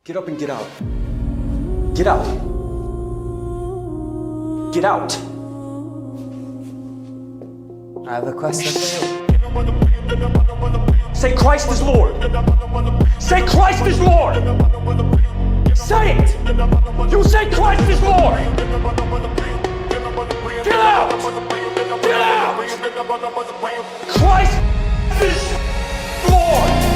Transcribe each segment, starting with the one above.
Get up and get out. Get out. Get out. I have a question for you. Say Christ is Lord. Say Christ is Lord. Say it. You say Christ is Lord. Get out. Get out. Christ is Lord.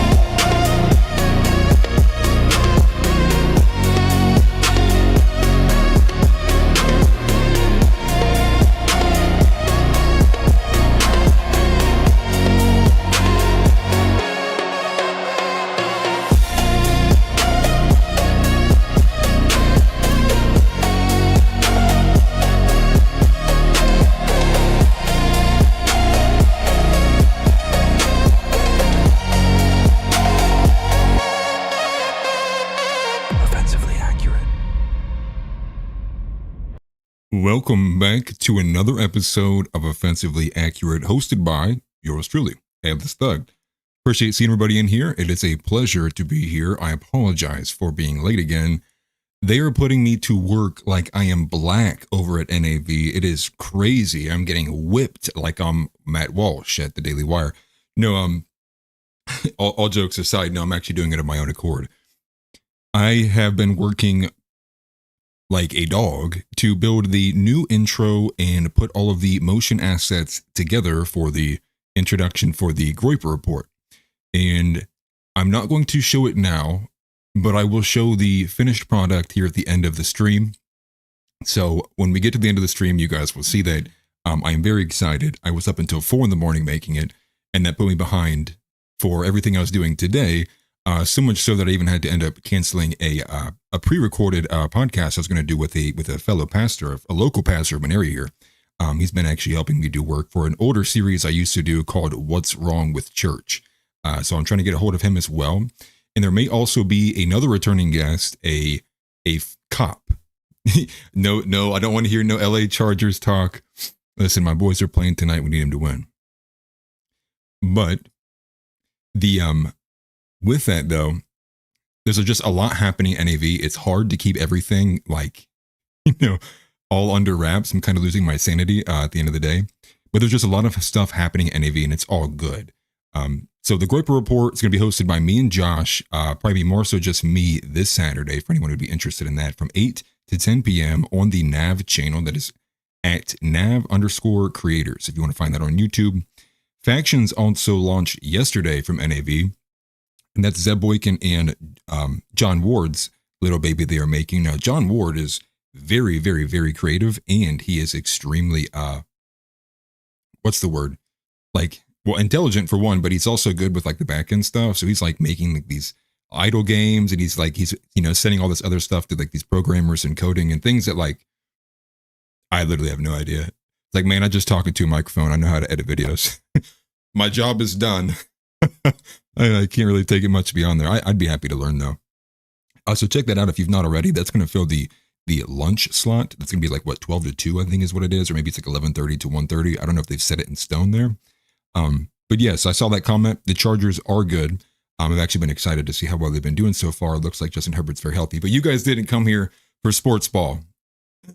Welcome back to another episode of Offensively Accurate, hosted by yours truly, Candace Thug. Appreciate seeing everybody in here. It is a pleasure to be here. I apologize for being late again. They are putting me to work like I am black over at NAV. It is crazy. I'm getting whipped like I'm Matt Walsh at the Daily Wire. No, all jokes aside, no, I'm actually doing it of my own accord. I have been working like a dog to build the new intro and put all of the motion assets together for the introduction for the Groiper report. And I'm not going to show it now, but I will show the finished product here at the end of the stream. So when we get to the end of the stream, you guys will see that I am very excited. I was up until 4 a.m. making it, and that put me behind for everything I was doing today. So much so that I even had to end up canceling a pre-recorded podcast I was going to do with a fellow pastor, a local pastor of an area here. He's been actually helping me do work for an older series I used to do called What's Wrong with Church. So I'm trying to get a hold of him as well. And there may also be another returning guest, a cop. No, I don't want to hear no LA Chargers talk. Listen, my boys are playing tonight. We need them to win. But with that, though, there's just a lot happening at NAV. It's hard to keep everything, all under wraps. I'm kind of losing my sanity at the end of the day. But there's just a lot of stuff happening at NAV, and it's all good. So the Groiper Report is going to be hosted by me and Josh, probably more so just me this Saturday, for anyone who would be interested in that, from 8 to 10 p.m. on the NAV channel. That is at nav_creators, if you want to find that on YouTube. Factions also launched yesterday from NAV. And that's Zeb Boykin and John Ward's little baby they are making. Now, John Ward is very, very, very creative, and he is extremely, intelligent for one, but he's also good with the back end stuff. So he's making these idle games, and he's sending all this other stuff to these programmers and coding and things that I literally have no idea. It's man, I just talk into a microphone. I know how to edit videos. My job is done. I can't really take it much beyond there. I'd be happy to learn though. So check that out if you've not already. That's going to fill the lunch slot. That's going to be 12 to 2, I think is what it is. Or maybe it's 11:30 to 1:30. I don't know if they've set it in stone there. But yes, I saw that comment. The Chargers are good. I've actually been excited to see how well they've been doing so far. It looks like Justin Herbert's very healthy. But you guys didn't come here for sports ball.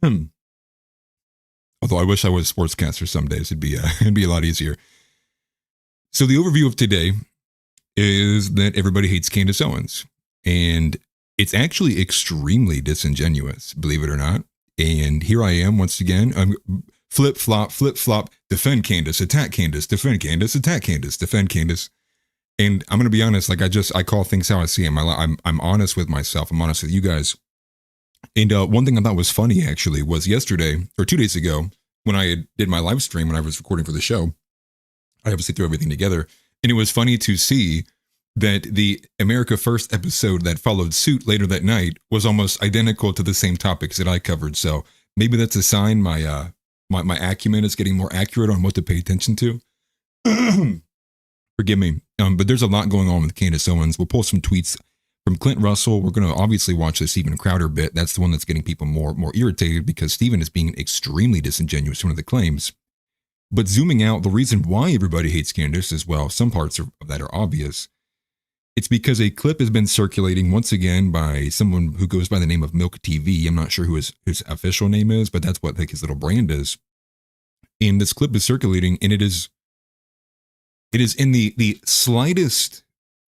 Although I wish I was a sportscaster some days. It'd be a lot easier. So the overview of today is that everybody hates Candace Owens, and it's actually extremely disingenuous, believe it or not. And here I am once again, flip flop, defend Candace, attack Candace, defend Candace, attack Candace, defend Candace. And I'm going to be honest, I call things how I see them. I'm honest with myself. I'm honest with you guys. And one thing I thought was funny actually was yesterday or 2 days ago when I did my live stream when I was recording for the show. I obviously threw everything together. And it was funny to see that the America First episode that followed suit later that night was almost identical to the same topics that I covered. So maybe that's a sign my acumen is getting more accurate on what to pay attention to. Forgive me. But there's a lot going on with Candace Owens. We'll pull some tweets from Clint Russell. We're going to obviously watch the Steven Crowder bit. That's the one that's getting people more irritated because Steven is being extremely disingenuous in one of the claims. But zooming out, the reason why everybody hates Candace as well, some parts of that are obvious. It's because a clip has been circulating once again by someone who goes by the name of Milk TV. I'm not sure who his official name is, but that's what like his little brand is. And this clip is circulating, and it is in the slightest,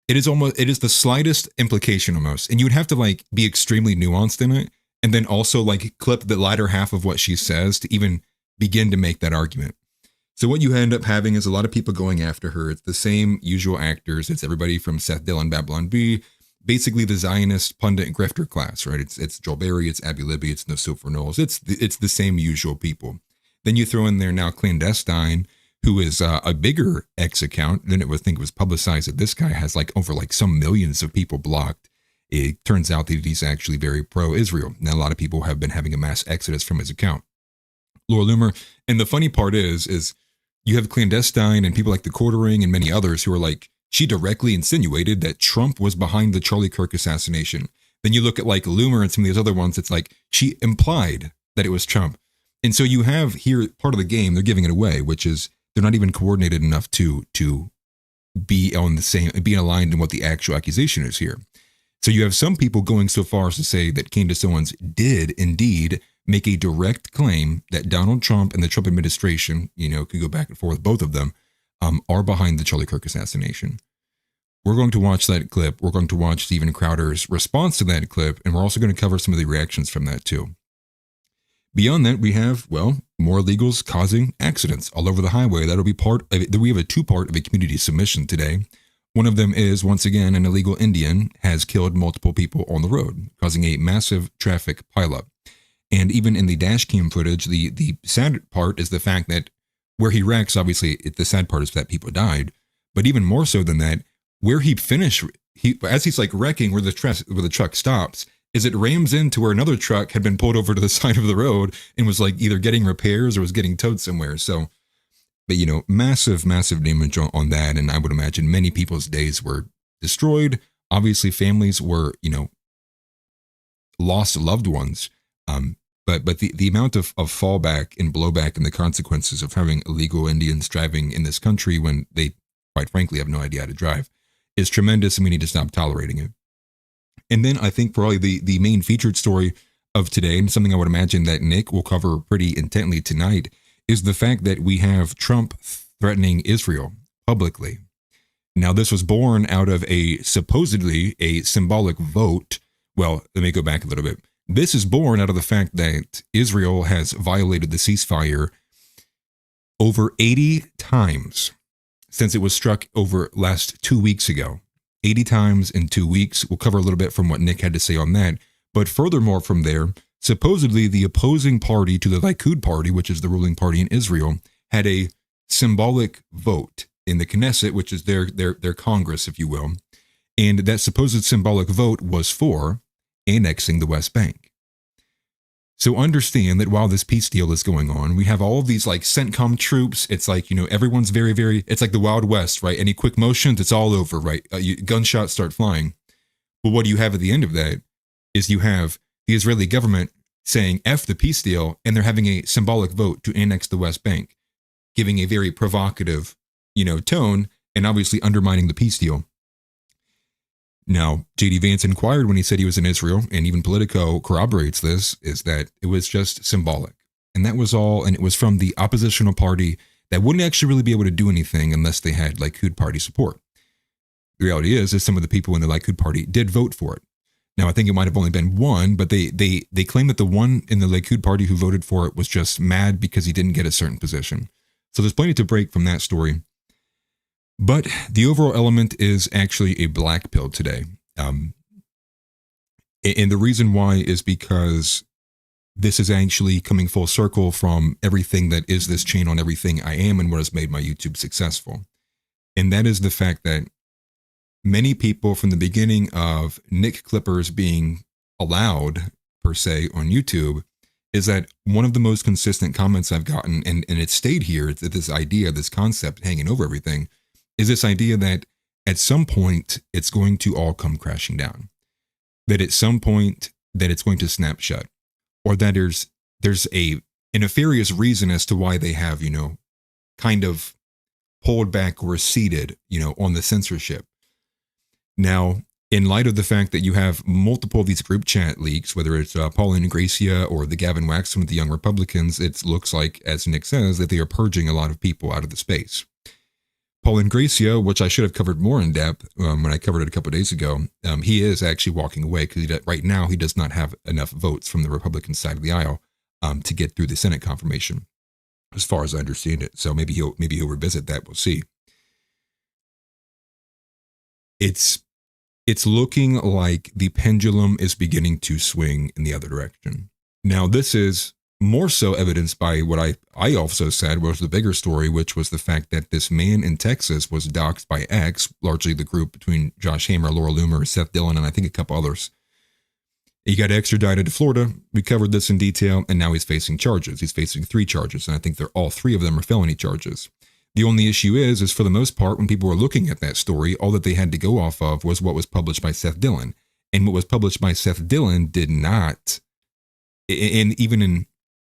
it is the slightest implication almost. And you would have to like be extremely nuanced in it, and then also like clip the latter half of what she says to even begin to make that argument. So what you end up having is a lot of people going after her. It's the same usual actors. It's everybody from Seth Dillon, Babylon Bee, basically the Zionist pundit grifter class, right? It's Joel Berry, it's Abby Libby, it's Nosopher Knowles. It's the same usual people. Then you throw in there now Clandestine, who is a bigger X account than it was publicized that this guy has like over like some millions of people blocked. It turns out that he's actually very pro-Israel. Now, a lot of people have been having a mass exodus from his account. Laura Loomer. And the funny part is you have Clandestine and people like the Quartering and many others who are like, she directly insinuated that Trump was behind the Charlie Kirk assassination. Then you look at like Loomer and some of these other ones, it's like she implied that it was Trump. And so you have here part of the game, they're giving it away, which is they're not even coordinated enough to be on the same, be aligned in what the actual accusation is here. So you have some people going so far as to say that Candace Owens did indeed make a direct claim that Donald Trump and the Trump administration, could go back and forth, both of them, are behind the Charlie Kirk assassination. We're going to watch that clip. We're going to watch Steven Crowder's response to that clip, and we're also going to cover some of the reactions from that too. Beyond that, we have, more illegals causing accidents all over the highway. That'll be part of it. We have a two-part of a community submission today. One of them is, once again, an illegal Indian has killed multiple people on the road, causing a massive traffic pileup. And even in the dash cam footage, the sad part is the fact that where he wrecks, obviously, the sad part is that people died. But even more so than that, where he finished, as he's like wrecking where the truck stops, is it rams into where another truck had been pulled over to the side of the road and was like either getting repairs or was getting towed somewhere. So, but massive damage on that. And I would imagine many people's days were destroyed. Obviously, families were, lost loved ones. But the amount of fallback and blowback and the consequences of having illegal Indians driving in this country when they, quite frankly, have no idea how to drive is tremendous, and we need to stop tolerating it. And then I think probably the main featured story of today, and something I would imagine that Nick will cover pretty intently tonight, is the fact that we have Trump threatening Israel publicly. Now, this was born out of supposedly a symbolic vote. Well, let me go back a little bit. This is born out of the fact that Israel has violated the ceasefire over 80 times since it was struck over last 2 weeks ago. 80 times in 2 weeks. We'll cover a little bit from what Nick had to say on that. But furthermore from there, supposedly the opposing party to the Likud party, which is the ruling party in Israel, had a symbolic vote in the Knesset, which is their Congress, if you will. And that supposed symbolic vote was for annexing the West Bank. So understand that while this peace deal is going on, we have all of these like CENTCOM troops. It's like, everyone's very, very, it's like the Wild West, right? Any quick motions, it's all over, right? Gunshots start flying. But what do you have at the end of that is you have the Israeli government saying F the peace deal, and they're having a symbolic vote to annex the West Bank, giving a very provocative, tone, and obviously undermining the peace deal. Now, J.D. Vance inquired when he said he was in Israel, and even Politico corroborates this, is that it was just symbolic. And that was all, and it was from the oppositional party that wouldn't actually really be able to do anything unless they had Likud party support. The reality is some of the people in the Likud party did vote for it. Now, I think it might have only been one, but they claim that the one in the Likud party who voted for it was just mad because he didn't get a certain position. So there's plenty to break from that story. But the overall element is actually a black pill today. And the reason why is because this is actually coming full circle from everything that is this chain on everything I am and what has made my YouTube successful. And that is the fact that many people from the beginning of Nick Clippers being allowed, per se, on YouTube, is that one of the most consistent comments I've gotten, and it stayed here, it's this idea, this concept hanging over everything, is this idea that at some point it's going to all come crashing down. That at some point that it's going to snap shut. Or that there's a nefarious reason as to why they have, kind of pulled back or receded, on the censorship. Now, in light of the fact that you have multiple of these group chat leaks, whether it's Pauline Gracia or the Gavin Waxman with the Young Republicans, it looks like, as Nick says, that they are purging a lot of people out of the space. Pauline Gracia, which I should have covered more in depth when I covered it a couple of days ago, he is actually walking away because right now he does not have enough votes from the Republican side of the aisle to get through the Senate confirmation, as far as I understand it. So maybe he'll revisit that. We'll see. It's looking like the pendulum is beginning to swing in the other direction. Now, this is more so evidenced by what I also said was the bigger story, which was the fact that this man in Texas was doxxed by X, largely the group between Josh Hammer, Laura Loomer, Seth Dillon, and I think a couple others. He got extradited to Florida. We covered this in detail, and now he's facing charges. He's facing 3 charges, and I think all 3 of them are felony charges. The only issue is for the most part, when people were looking at that story, all that they had to go off of was what was published by Seth Dillon. And what was published by Seth Dillon did not, and even in,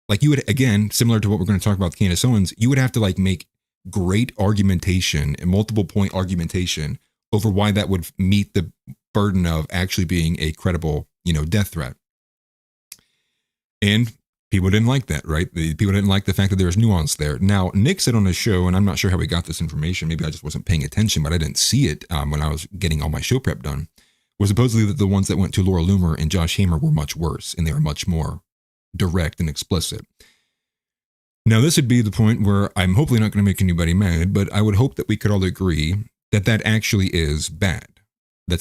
like, you would, again, similar to what we're going to talk about with Candace Owens, you would have to like make great argumentation and multiple point argumentation over why that would meet the burden of actually being a credible, death threat. And people didn't like that, right? People didn't like the fact that there was nuance there. Now, Nick said on his show, and I'm not sure how he got this information, maybe I just wasn't paying attention, but I didn't see it when I was getting all my show prep done, was supposedly that the ones that went to Laura Loomer and Josh Hammer were much worse, and they were much more direct and explicit. Now, this would be the point where I'm hopefully not going to make anybody mad, but I would hope that we could all agree that that actually is bad. That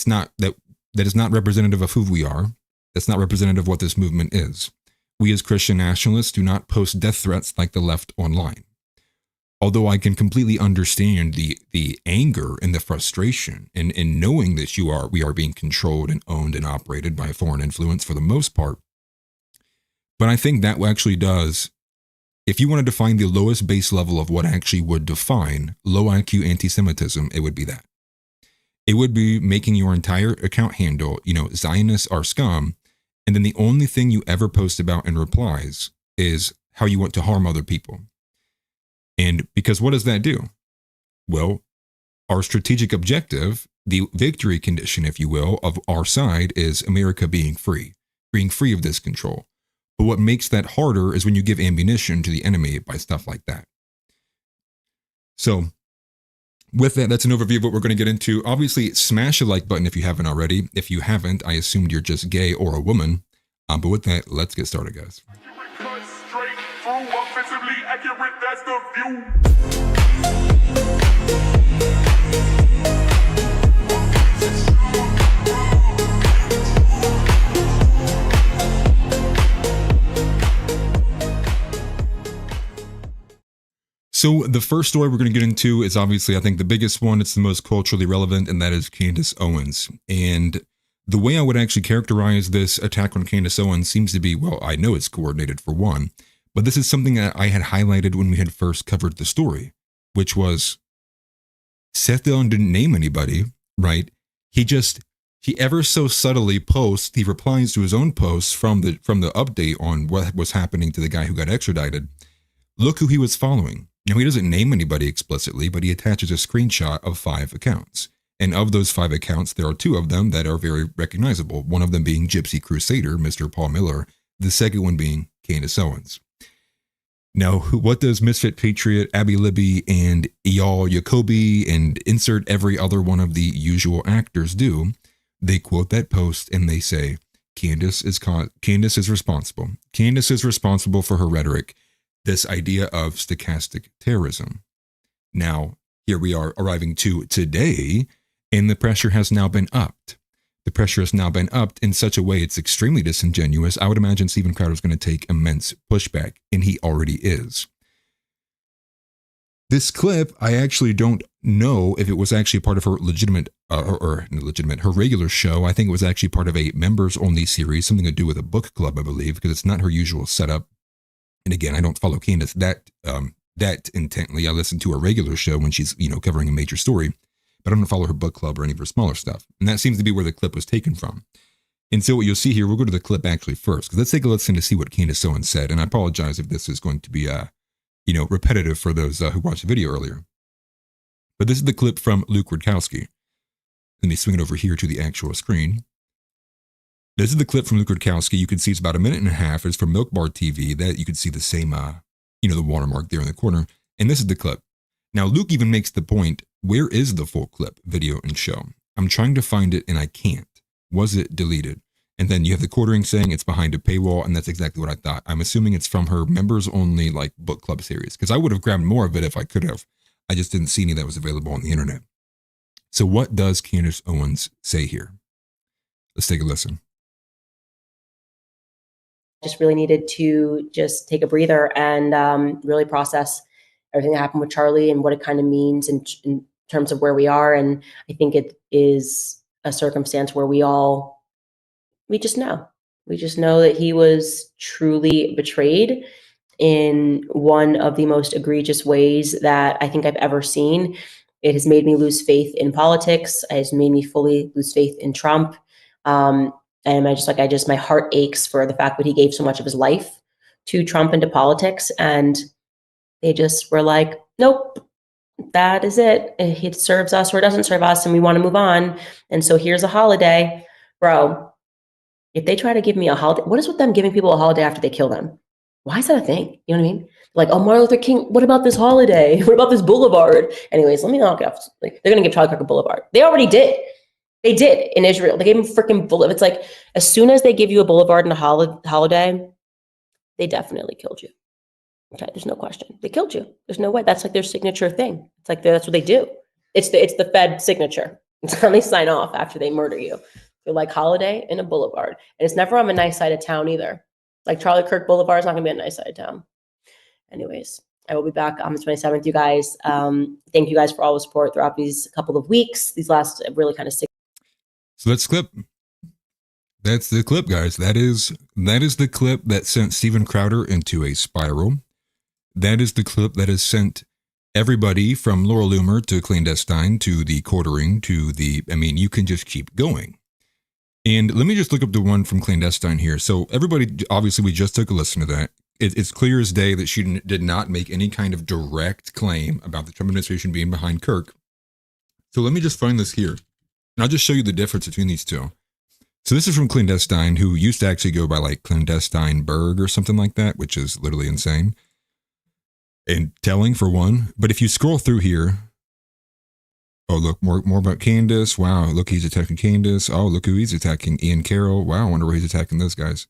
is not representative of who we are. That's not representative of what this movement is. We as Christian nationalists do not post death threats like the left online. Although I can completely understand the anger and the frustration in knowing that we are being controlled and owned and operated by foreign influence for the most part. But I think that actually does, if you want to define the lowest base level of what actually would define low IQ anti-Semitism, it would be that. It would be making your entire account handle, Zionists are scum, and then the only thing you ever post about in replies is how you want to harm other people. And because what does that do? Well, our strategic objective, the victory condition, if you will, of our side is America being free of this control. But what makes that harder is when you give ammunition to the enemy by stuff like that. So with that, that's an overview of what we're going to get into. Obviously, smash a like button if you haven't already. If you haven't, I assumed you're just gay or a woman. But with that, let's get started, guys. Straight through, offensively accurate, that's the view. So the first story we're going to get into is obviously, I think, the biggest one. It's the most culturally relevant, and that is Candace Owens. And the way I would actually characterize this attack on Candace Owens seems to be, well, I know it's coordinated for one, but this is something that I had highlighted when we had first covered the story, which was Seth Dillon didn't name anybody, right? He ever so subtly posts, he replies to his own posts from the update on what was happening to the guy who got extradited. Look who he was following. Now, he doesn't name anybody explicitly, but he attaches a screenshot of 5 accounts. And of those 5 accounts, there are 2 of them that are very recognizable. One of them being Gypsy Crusader, Mr. Paul Miller. The second one being Candace Owens. Now, what does Misfit Patriot, Abby Libby, and Eyal Jacoby, and insert every other one of the usual actors do? They quote that post and they say, Candace is responsible. Candace is responsible for her rhetoric. This idea of stochastic terrorism. Now, here we are arriving to today, and the pressure has now been upped. The pressure has now been upped in such a way it's extremely disingenuous. I would imagine Steven Crowder is going to take immense pushback, and he already is. This clip, I actually don't know if it was actually part of her her regular show. I think it was actually part of a members-only series, something to do with a book club, I believe, because it's not her usual setup. And again, I don't follow Candace that intently. I listen to her regular show when she's, covering a major story, but I don't follow her book club or any of her smaller stuff. And that seems to be where the clip was taken from. And so what you'll see here, we'll go to the clip actually first, because let's take a listen to see what Candace Owens said. And I apologize if this is going to be, repetitive for those who watched the video earlier. But this is the clip from Luke Rudkowski. Let me swing it over here to the actual screen. This is the clip from Luke Rudkowski. You can see it's about 1.5 minutes. It's from Milk Bar TV. That you can see the same, the watermark there in the corner. And this is the clip. Now, Luke even makes the point, where is the full clip, video, and show? I'm trying to find it and I can't. Was it deleted? And then you have the quartering saying it's behind a paywall, and that's exactly what I thought. I'm assuming it's from her members-only like book club series, because I would have grabbed more of it if I could have. I just didn't see any that was available on the internet. So what does Candace Owens say here? Let's take a listen. Just really needed to just take a breather and really process everything that happened with Charlie and what it kind of means in terms of where we are. And I think it is a circumstance where we just know that he was truly betrayed in one of the most egregious ways that I think I've ever seen. It has made me lose faith in politics. It has made me fully lose faith in Trump. And my heart aches for the fact that he gave so much of his life to Trump and to politics. And they just were like, nope, that is it. It serves us or it doesn't serve us, and we want to move on. And so here's a holiday. Bro, if they try to give me a holiday, what is with them giving people a holiday after they kill them? Why is that a thing? You know what I mean? Like, oh, Martin Luther King, what about this holiday? What about this boulevard? Anyways, let me knock it off. Like, they're going to give Charlie Kirk a boulevard. They already did. They did in Israel. They gave him freaking boulevard. It's like, as soon as they give you a boulevard and a holiday, they definitely killed you. Okay, there's no question. They killed you. There's no way. That's like their signature thing. It's like that's what they do. It's the Fed signature. It's how they sign off after they murder you. They're like holiday and a boulevard. And it's never on a nice side of town either. Like Charlie Kirk Boulevard is not going to be a nice side of town. Anyways, I will be back on the 27th, you guys. Thank you guys for all the support throughout these couple of weeks. These last really kind of 6. So that's clip. That's the clip, guys. That is the clip that sent Steven Crowder into a spiral. That is the clip that has sent everybody from Laura Loomer to Clandestine to the quartering to you can just keep going. And let me just look up the one from Clandestine here. So everybody, obviously, we just took a listen to that. It's clear as day that she did not make any kind of direct claim about the Trump administration being behind Kirk. So let me just find this here. And I'll just show you the difference between these two. So this is from Clandestine, who used to actually go by like Clandestine Berg or something like that, which is literally insane. And telling for one. But if you scroll through here, oh, look, more about Candace. Wow, look, he's attacking Candace. Oh, look who he's attacking. Ian Carroll. Wow, I wonder where he's attacking those guys.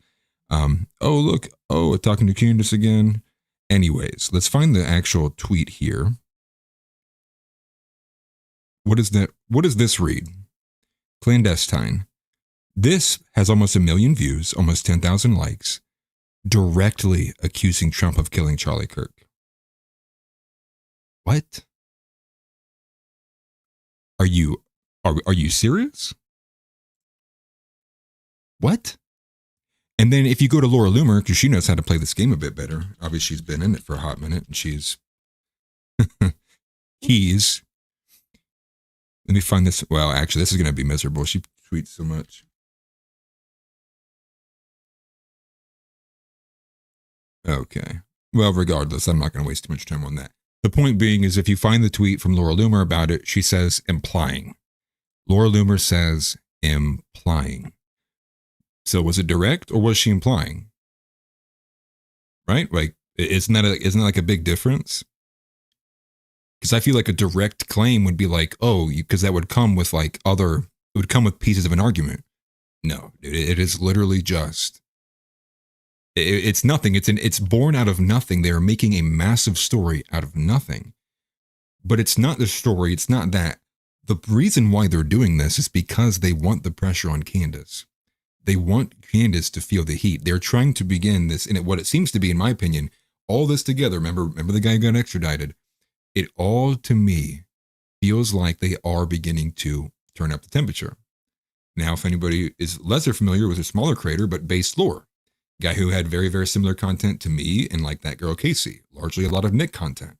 Talking to Candace again. Anyways, let's find the actual tweet here. What is that? What does this read? Clandestine. This has almost 1 million views, almost 10,000 likes, directly accusing Trump of killing Charlie Kirk. What? Are you serious? What? And then if you go to Laura Loomer, because she knows how to play this game a bit better, obviously she's been in it for a hot minute, and she's let me find this. Well, actually, this is going to be miserable. She tweets so much. Okay. Well, regardless, I'm not going to waste too much time on that. The point being is if you find the tweet from Laura Loomer about it, she says implying. Laura Loomer says implying. So was it direct or was she implying? Right? Like, isn't that like a big difference? Because I feel like a direct claim would be like, oh, because that would come with like it would come with pieces of an argument. No, it is literally just, it's nothing. It's born out of nothing. They are making a massive story out of nothing. But it's not the story. It's not that. The reason why they're doing this is because they want the pressure on Candace. They want Candace to feel the heat. They're trying to begin this, and what it seems to be, in my opinion, all this together. Remember the guy who got extradited. It all, to me, feels like they are beginning to turn up the temperature. Now, if anybody is lesser familiar with a smaller creator, but Base Lore, guy who had very, very similar content to me and like that girl Casey, largely a lot of Nick content.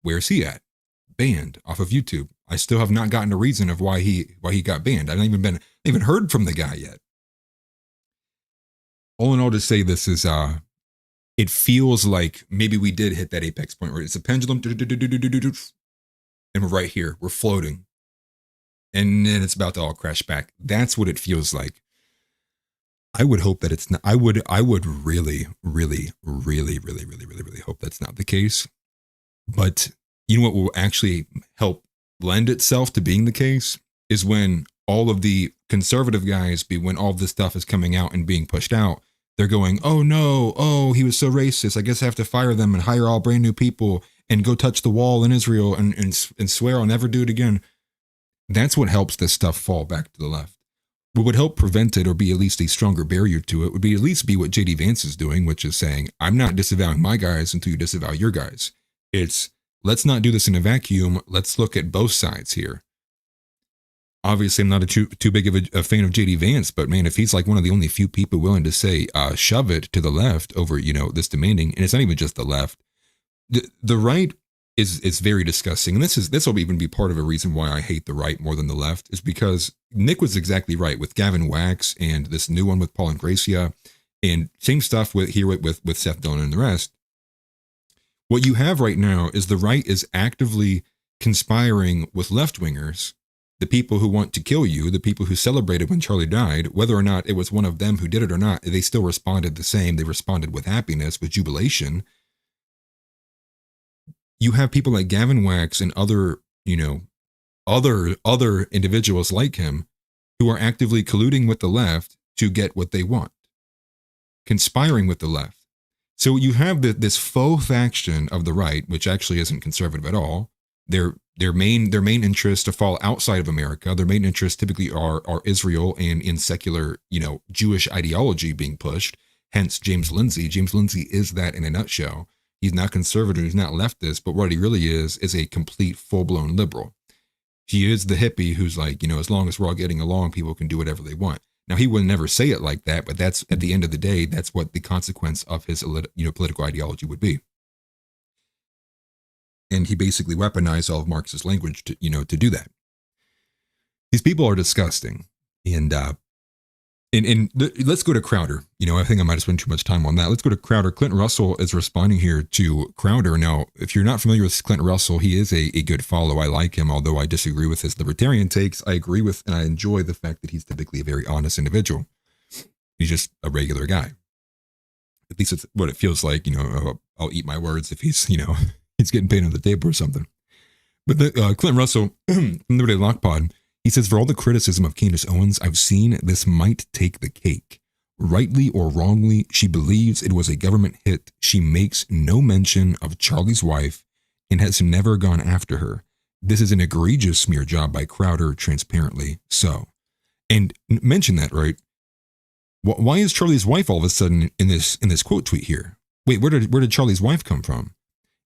Where's he at? Banned off of YouTube. I still have not gotten a reason of why he got banned. I haven't even heard from the guy yet. All in all, to say this is, it feels like maybe we did hit that apex point where it's a pendulum, and we're right here. We're floating. and then it's about to all crash back. That's what it feels like. I would hope that it's not. I would really hope that's not the case. But you know what will actually help lend itself to being the case is when all of the conservative guys, when all this stuff is coming out and being pushed out, they're going, oh no, oh, he was so racist. I guess I have to fire them and hire all brand new people and go touch the wall in Israel and swear I'll never do it again. That's what helps this stuff fall back to the left. What would help prevent it or be at least a stronger barrier to it would be at least be what JD Vance is doing, which is saying, I'm not disavowing my guys until you disavow your guys. It's, let's not do this in a vacuum. Let's look at both sides here. Obviously, I'm not too big of a fan of JD Vance, but man, if he's like one of the only few people willing to say, shove it to the left over, this demanding, and it's not even just the left, the right is very disgusting. And this will even be part of a reason why I hate the right more than the left, is because Nick was exactly right with Gavin Wax and this new one with Paul and Gracia, and same stuff with Seth Dillon and the rest. What you have right now is the right is actively conspiring with left-wingers, the people who want to kill you, the people who celebrated when Charlie died, whether or not it was one of them who did it or not, they still responded the same. They responded with happiness, with jubilation. You have people like Gavin Wax and other individuals like him who are actively colluding with the left to get what they want, conspiring with the left. So you have this faux faction of the right, which actually isn't conservative at all. Their main interests to fall outside of America. Their main interests typically are Israel and in secular, Jewish ideology being pushed. Hence James Lindsay. James Lindsay is that in a nutshell. He's not conservative, he's not leftist, but what he really is a complete full-blown liberal. He is the hippie who's like, as long as we're all getting along, people can do whatever they want. Now, he would never say it like that, but that's, at the end of the day, that's what the consequence of his, political ideology would be. And he basically weaponized all of Marxist language to do that. These people are disgusting. And let's go to Crowder. I think I might have spent too much time on that. Let's go to Crowder. Clinton Russell is responding here to Crowder. Now, if you're not familiar with Clinton Russell, he is a good follow. I like him, although I disagree with his libertarian takes. I agree with and I enjoy the fact that he's typically a very honest individual. He's just a regular guy. At least it's what it feels like. I'll eat my words if he's, he's getting paid on the table or something. But Clinton Russell from Liberty Lock Pod, he says, for all the criticism of Candace Owens, I've seen this might take the cake. Rightly or wrongly, she believes it was a government hit. She makes no mention of Charlie's wife and has never gone after her. This is an egregious smear job by Crowder, transparently so. And mention that, right? Why is Charlie's wife all of a sudden in this quote tweet here? Wait, where did Charlie's wife come from?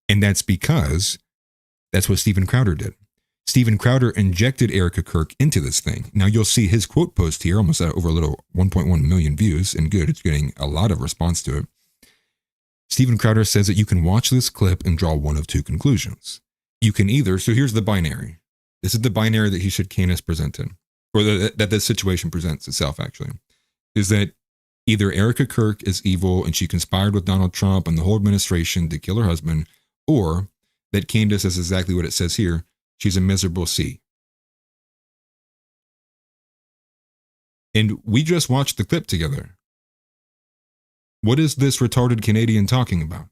And that's because that's what Steven Crowder did. Steven Crowder injected Erica Kirk into this thing. Now you'll see his quote post here, almost over a little 1.1 million views, and good, it's getting a lot of response to it. Steven Crowder says that you can watch this clip and draw one of two conclusions. You can either, so here's the binary. This is the binary that he should Candace present in, or that this situation presents itself actually, is that either Erica Kirk is evil and she conspired with Donald Trump and the whole administration to kill her husband, or that Candace is exactly what it says here. She's a miserable C. And we just watched the clip together. What is this retarded Canadian talking about?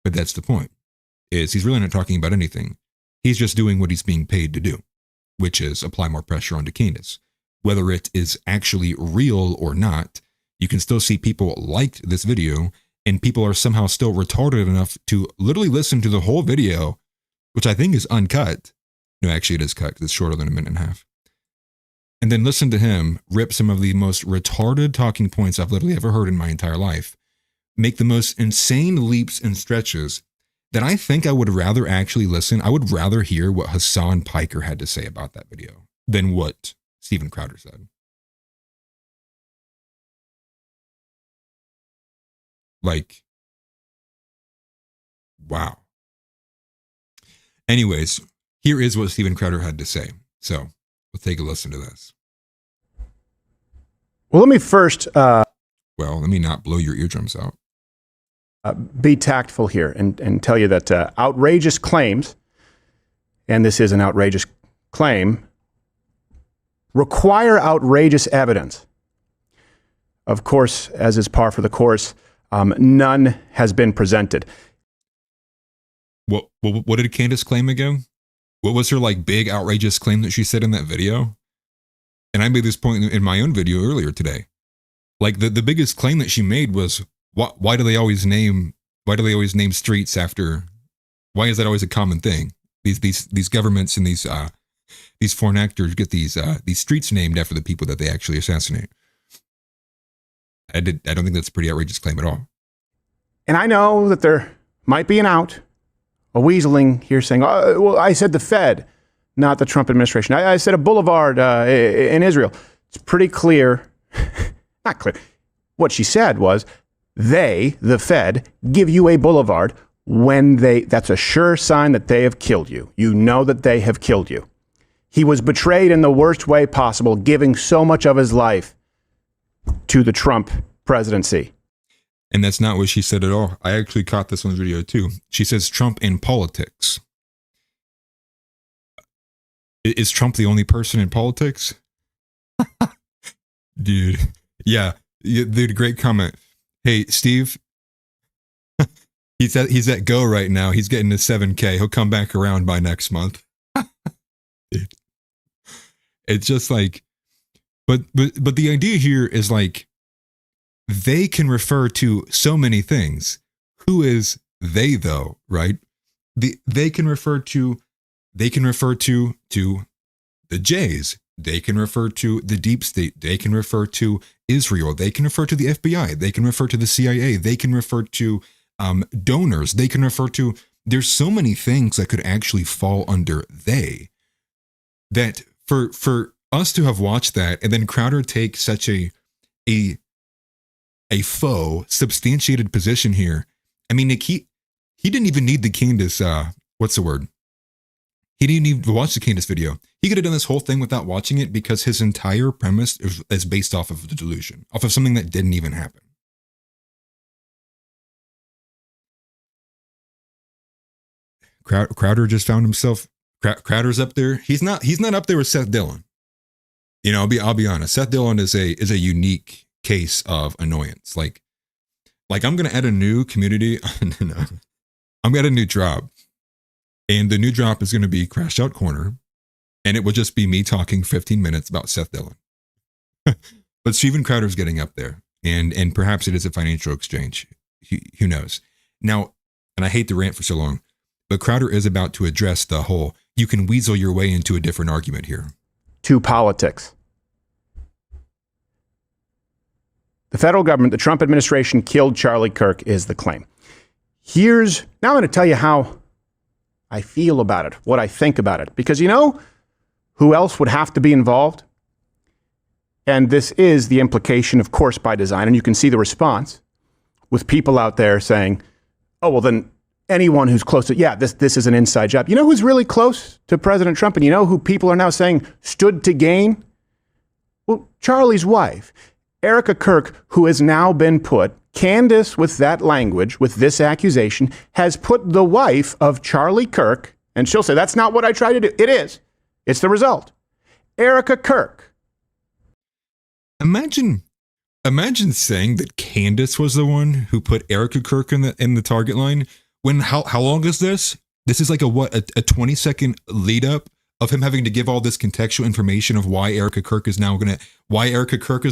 But that's the point, is he's really not talking about anything. He's just doing what he's being paid to do, which is apply more pressure onto Candace. Whether it is actually real or not, you can still see people liked this video, and people are somehow still retarded enough to literally listen to the whole video, which I think is uncut. No, actually it is cut because it's shorter than a minute and a half. And then listen to him rip some of the most retarded talking points I've literally ever heard in my entire life, make the most insane leaps and stretches that I think I would rather actually listen. I would rather hear what Hassan Piker had to say about that video than what Steven Crowder said. Like, wow. Anyways, here is what Steven Crowder had to say. So we'll take a listen to this. Well, let me first let me not blow your eardrums out. Be tactful here and tell you that outrageous claims, and this is an outrageous claim, require outrageous evidence. Of course, as is par for the course, none has been presented. What did Candace claim again? What was her like big outrageous claim that she said in that video? And I made this point in my own video earlier today. Like the biggest claim that she made was, why do they always name streets after? Why is that always a common thing? These governments and these foreign actors get these streets named after the people that they actually assassinate. I don't think that's a pretty outrageous claim at all. And I know that there might be an out, a weaseling here saying, oh, well, I said the Fed, not the Trump administration. I said a boulevard in Israel. It's pretty clear, not clear. What she said was, they, the Fed, give you a boulevard when that's a sure sign that they have killed you. You know that they have killed you. He was betrayed in the worst way possible, giving so much of his life to the Trump presidency. And that's not what she said at all. I actually caught this on the video too. She says Trump in politics. Is Trump the only person in politics? Dude. Yeah. Dude, great comment. Hey, Steve. He's at go right now. He's getting to 7K. He'll come back around by next month. Dude. It's just like, but the idea here is like, they can refer to so many things. Who is they though, right? They can refer to the Jays. They can refer to the deep state. They can refer to Israel. They can refer to the FBI. They can refer to the CIA. They can refer to donors. They can refer to, there's so many things that could actually fall under they, that for us to have watched that and then Crowder take such a faux substantiated position here. I mean, Nick, he didn't even need the Candace, what's the word? He didn't even watch the Candace video. He could have done this whole thing without watching it because his entire premise is based off of the delusion, off of something that didn't even happen. Crowder just found himself, Crowder's up there. He's not up there with Seth Dillon. You know, I'll be honest. Seth Dillon is a unique case of annoyance. Like I'm going to add a new community. No, I'm going to add a new drop. And the new drop is going to be Crash Out Corner. And it will just be me talking 15 minutes about Seth Dillon. But Steven Crowder's getting up there. And perhaps it is a financial exchange. Who knows? Now, and I hate to rant for so long, but Crowder is about to address the whole, you can weasel your way into a different argument here. To politics. The federal government, the Trump administration killed Charlie Kirk is the claim. Now I'm going to tell you how I feel about it, what I think about it. Because you know who else would have to be involved? And this is the implication, of course, by design. And you can see the response with people out there saying, oh, well, then anyone who's close to, this is an inside job. You know who's really close to President Trump? And you know who people are now saying stood to gain? Well, Charlie's wife, Erica Kirk, who has now been put, Candace, with that language, with this accusation, has put the wife of Charlie Kirk, and she'll say, that's not what I tried to do. It is. It's the result. Erica Kirk. Imagine saying that Candace was the one who put Erica Kirk in the target line. When how long is this? This is like a 20-second lead up of him having to give all this contextual information of why Erica Kirk is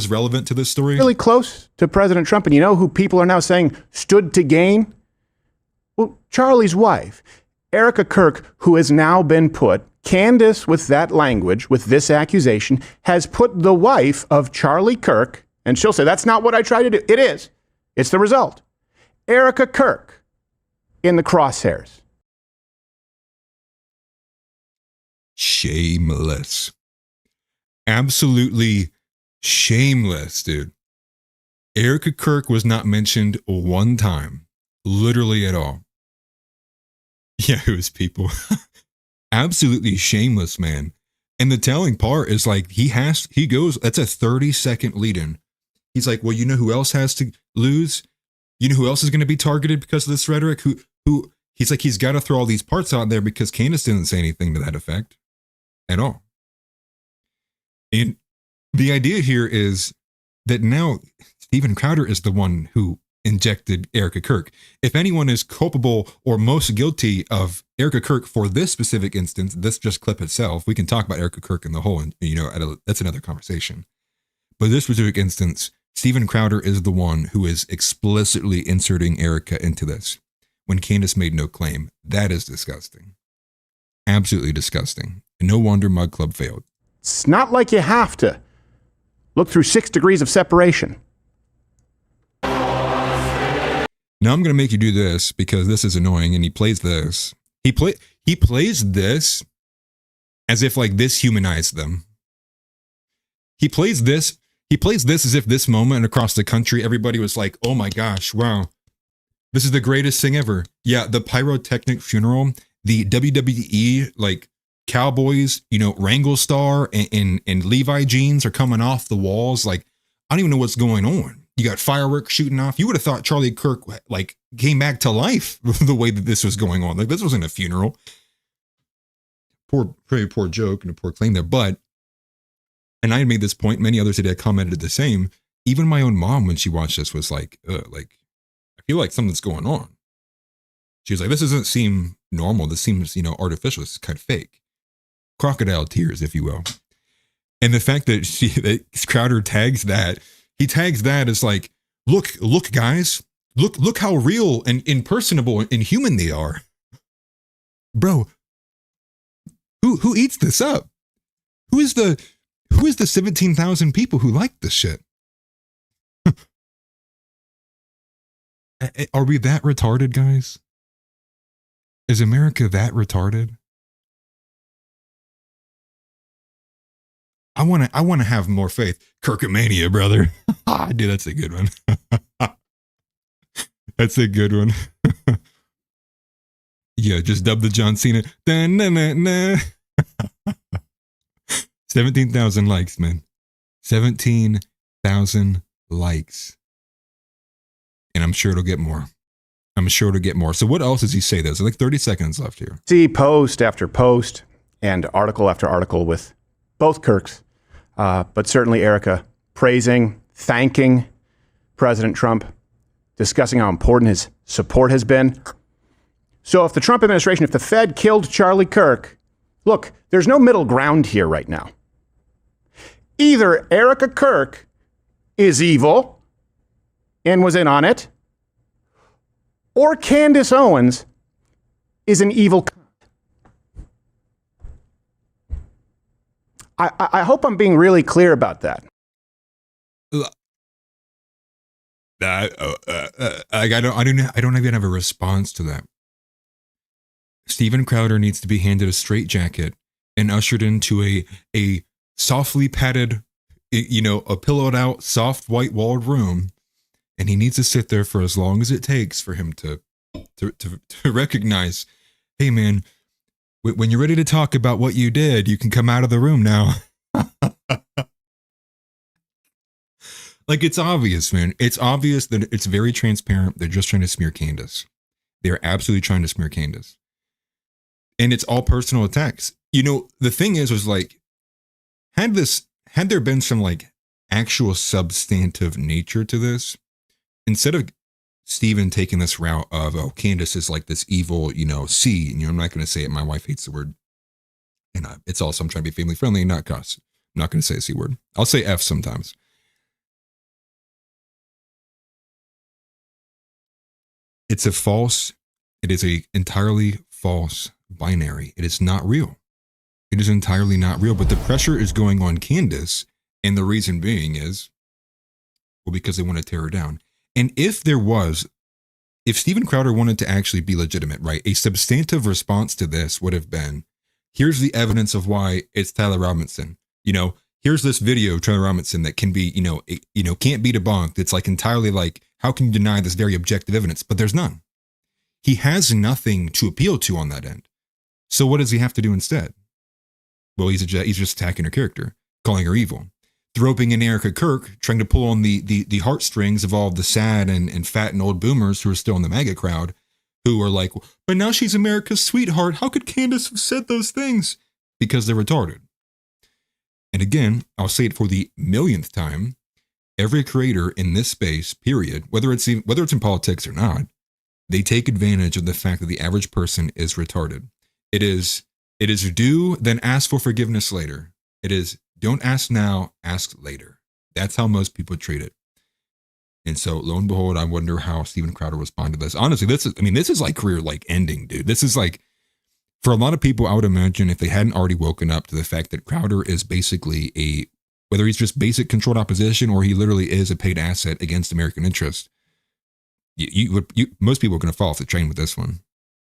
relevant to this story. Really close to President Trump. And you know who people are now saying stood to gain? Well, Charlie's wife, Erica Kirk, who has now been put, Candace, with that language, with this accusation, has put the wife of Charlie Kirk, and she'll say, that's not what I tried to do. It is. It's the result. Erica Kirk in the crosshairs. Shameless. Absolutely shameless, dude. Erica Kirk was not mentioned one time, literally at all. Yeah, it was people. Absolutely shameless, man. And the telling part is like, he goes, that's a 30-second lead in. He's like, well, you know who else has to lose? You know who else is going to be targeted because of this rhetoric? Who he's like, he's got to throw all these parts out there because Candace didn't say anything to that effect at all. And the idea here is that now Steven Crowder is the one who injected Erica Kirk. If anyone is culpable or most guilty of Erica Kirk for this specific instance, this just clip itself, we can talk about Erica Kirk in the whole, and that's another conversation. But this specific instance, Steven Crowder is the one who is explicitly inserting Erica into this when Candace made no claim. That is disgusting. Absolutely disgusting. And no wonder Mug Club failed. It's not like you have to look through 6 degrees of separation. Now I'm going to make you do this because this is annoying, and he plays this. He plays this as if like this humanized them. He plays this as if this moment across the country, everybody was like, oh my gosh, wow, this is the greatest thing ever. Yeah, the pyrotechnic funeral, the WWE, like Cowboys, Wrangle Star and Levi jeans are coming off the walls. Like, I don't even know what's going on. You got fireworks shooting off. You would have thought Charlie Kirk like came back to life the way that this was going on. Like, this wasn't a funeral. Very poor joke and a poor claim there. But, and I had made this point, many others had commented the same. Even my own mom, when she watched this, was like, I feel like something's going on. She was like, this doesn't seem normal. This seems, artificial. This is kind of fake. Crocodile tears, if you will. And the fact that that Crowder tags that, he tags that as like, look, guys, look how real and impersonable and human they are. Bro, who eats this up? Who is the 17,000 people who like this shit? Are we that retarded, guys? Is America that retarded? I want to have more faith. Kirkomania, brother. Dude, that's a good one. That's a good one. Yeah, just dub the John Cena. 17,000 likes, man. 17,000 likes. And I'm sure it'll get more. So what else does he say? There's like 30 seconds left here. See post after post and article after article with both Kirks, but certainly Erica praising, thanking President Trump, discussing how important his support has been. So if the Trump administration, if the Fed killed Charlie Kirk, look, there's no middle ground here right now. Either Erica Kirk is evil and was in on it, or Candace Owens is an evil cunt. I hope I'm being really clear about that. I don't even have a response to that. Steven Crowder needs to be handed a straitjacket and ushered into a softly padded, a pillowed out, soft white walled room, and he needs to sit there for as long as it takes for him to recognize, hey man, when you're ready to talk about what you did, you can come out of the room now. Like, it's obvious, man. It's obvious that it's very transparent. They're just trying to smear Candace. They're absolutely trying to smear Candace. And it's all personal attacks. The thing was like, had there been some like actual substantive nature to this, instead of Steven taking this route of, oh, Candace is like this evil, C, and I'm not going to say it. My wife hates the word. And it's also, I'm trying to be family friendly and not cuss. I'm not going to say a C word. I'll say F sometimes. It is a entirely false binary. It is not real. It is entirely not real, but the pressure is going on Candace. And the reason being is, well, because they want to tear her down. And if Steven Crowder wanted to actually be legitimate, right? A substantive response to this would have been, here's the evidence of why it's Tyler Robinson. Here's this video of Tyler Robinson that can be, can't be debunked. It's like entirely like, how can you deny this very objective evidence? But there's none. He has nothing to appeal to on that end. So what does he have to do instead? Well, he's just attacking her character, calling her evil, roping in Erica Kirk, trying to pull on the heartstrings of all of the sad and fat and old boomers who are still in the MAGA crowd, who are like, but now she's America's sweetheart. How could Candace have said those things? Because they're retarded. And again, I'll say it for the millionth time, every creator in this space, period, whether it's in politics or not, they take advantage of the fact that the average person is retarded. It is do, then ask for forgiveness later. It is don't ask now, ask later. That's how most people treat it. And so lo and behold, I wonder how Steven Crowder responded to this. Honestly, this is like career like ending, dude. This is like, for a lot of people, I would imagine if they hadn't already woken up to the fact that Crowder is basically whether he's just basic controlled opposition or he literally is a paid asset against American interest, most people are going to fall off the train with this one.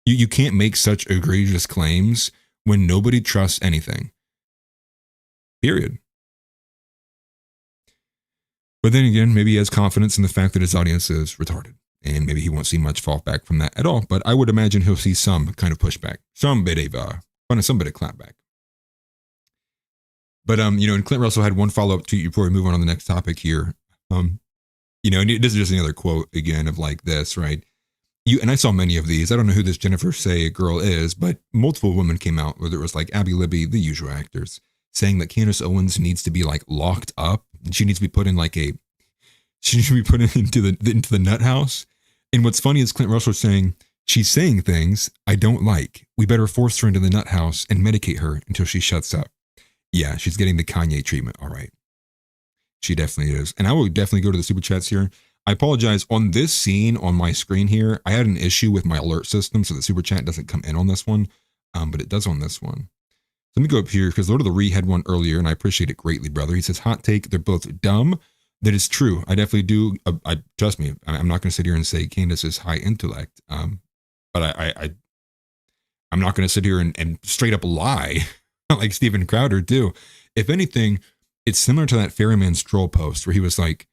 You can't make such egregious claims when nobody trusts anything. Period. But then again, maybe he has confidence in the fact that his audience is retarded, and maybe he won't see much fall back from that at all. But I would imagine he'll see some kind of pushback, some bit of clapback. But and Clint Russell had one follow-up tweet before we move on to the next topic here. And this is just another quote again of like this, right? And I saw many of these. I don't know who this Jennifer Say girl is, but multiple women came out, whether it was like Abby Libby, the usual actors, saying that Candace Owens needs to be like locked up and she needs to be put in into the nut house. And what's funny is Clint Russell saying she's saying things I don't like. We better force her into the nut house and medicate her until she shuts up. Yeah, she's getting the Kanye treatment. All right. She definitely is. And I will definitely go to the super chats here. I apologize. On this scene on my screen here, I had an issue with my alert system, so the super chat doesn't come in on this one, but it does on this one. Let me go up here because Lord of the Ree had one earlier, and I appreciate it greatly, brother. He says, hot take, they're both dumb. That is true. I definitely do. Trust me, I'm not going to sit here and say Candace is high intellect, but I'm not going to sit here and straight up lie like Steven Crowder do. If anything, it's similar to that Ferryman's troll post where he was like,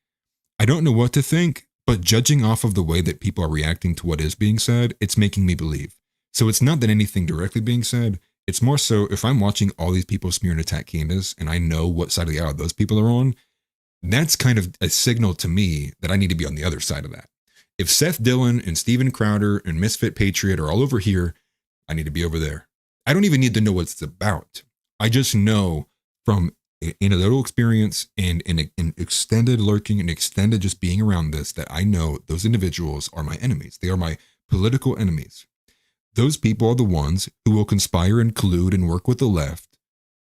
I don't know what to think, but judging off of the way that people are reacting to what is being said, it's making me believe. So it's not that anything directly being said. It's more so if I'm watching all these people smear and attack Candace and I know what side of the aisle those people are on, that's kind of a signal to me that I need to be on the other side of that. If Seth Dillon and Steven Crowder and Misfit Patriot are all over here, I need to be over there. I don't even need to know what it's about. I just know from anecdotal experience and in extended lurking and extended just being around this that I know those individuals are my enemies. They are my political enemies. Those people are the ones who will conspire and collude and work with the left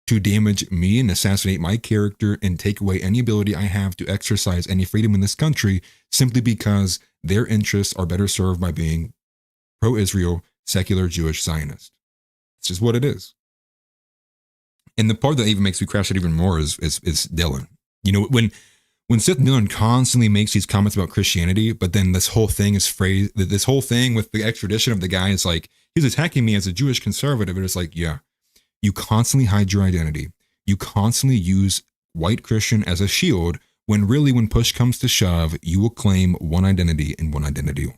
to damage me and assassinate my character and take away any ability I have to exercise any freedom in this country simply because their interests are better served by being pro-Israel, secular Jewish Zionist. It's just what it is. And the part that even makes me crash it even more is Dillon. You know, when Seth Dillon constantly makes these comments about Christianity, but then this whole thing is phrased, this whole thing with the extradition of the guy is like, he's attacking me as a Jewish conservative. And it's like, yeah, you constantly hide your identity. You constantly use white Christian as a shield when really when push comes to shove, you will claim one identity and one identity.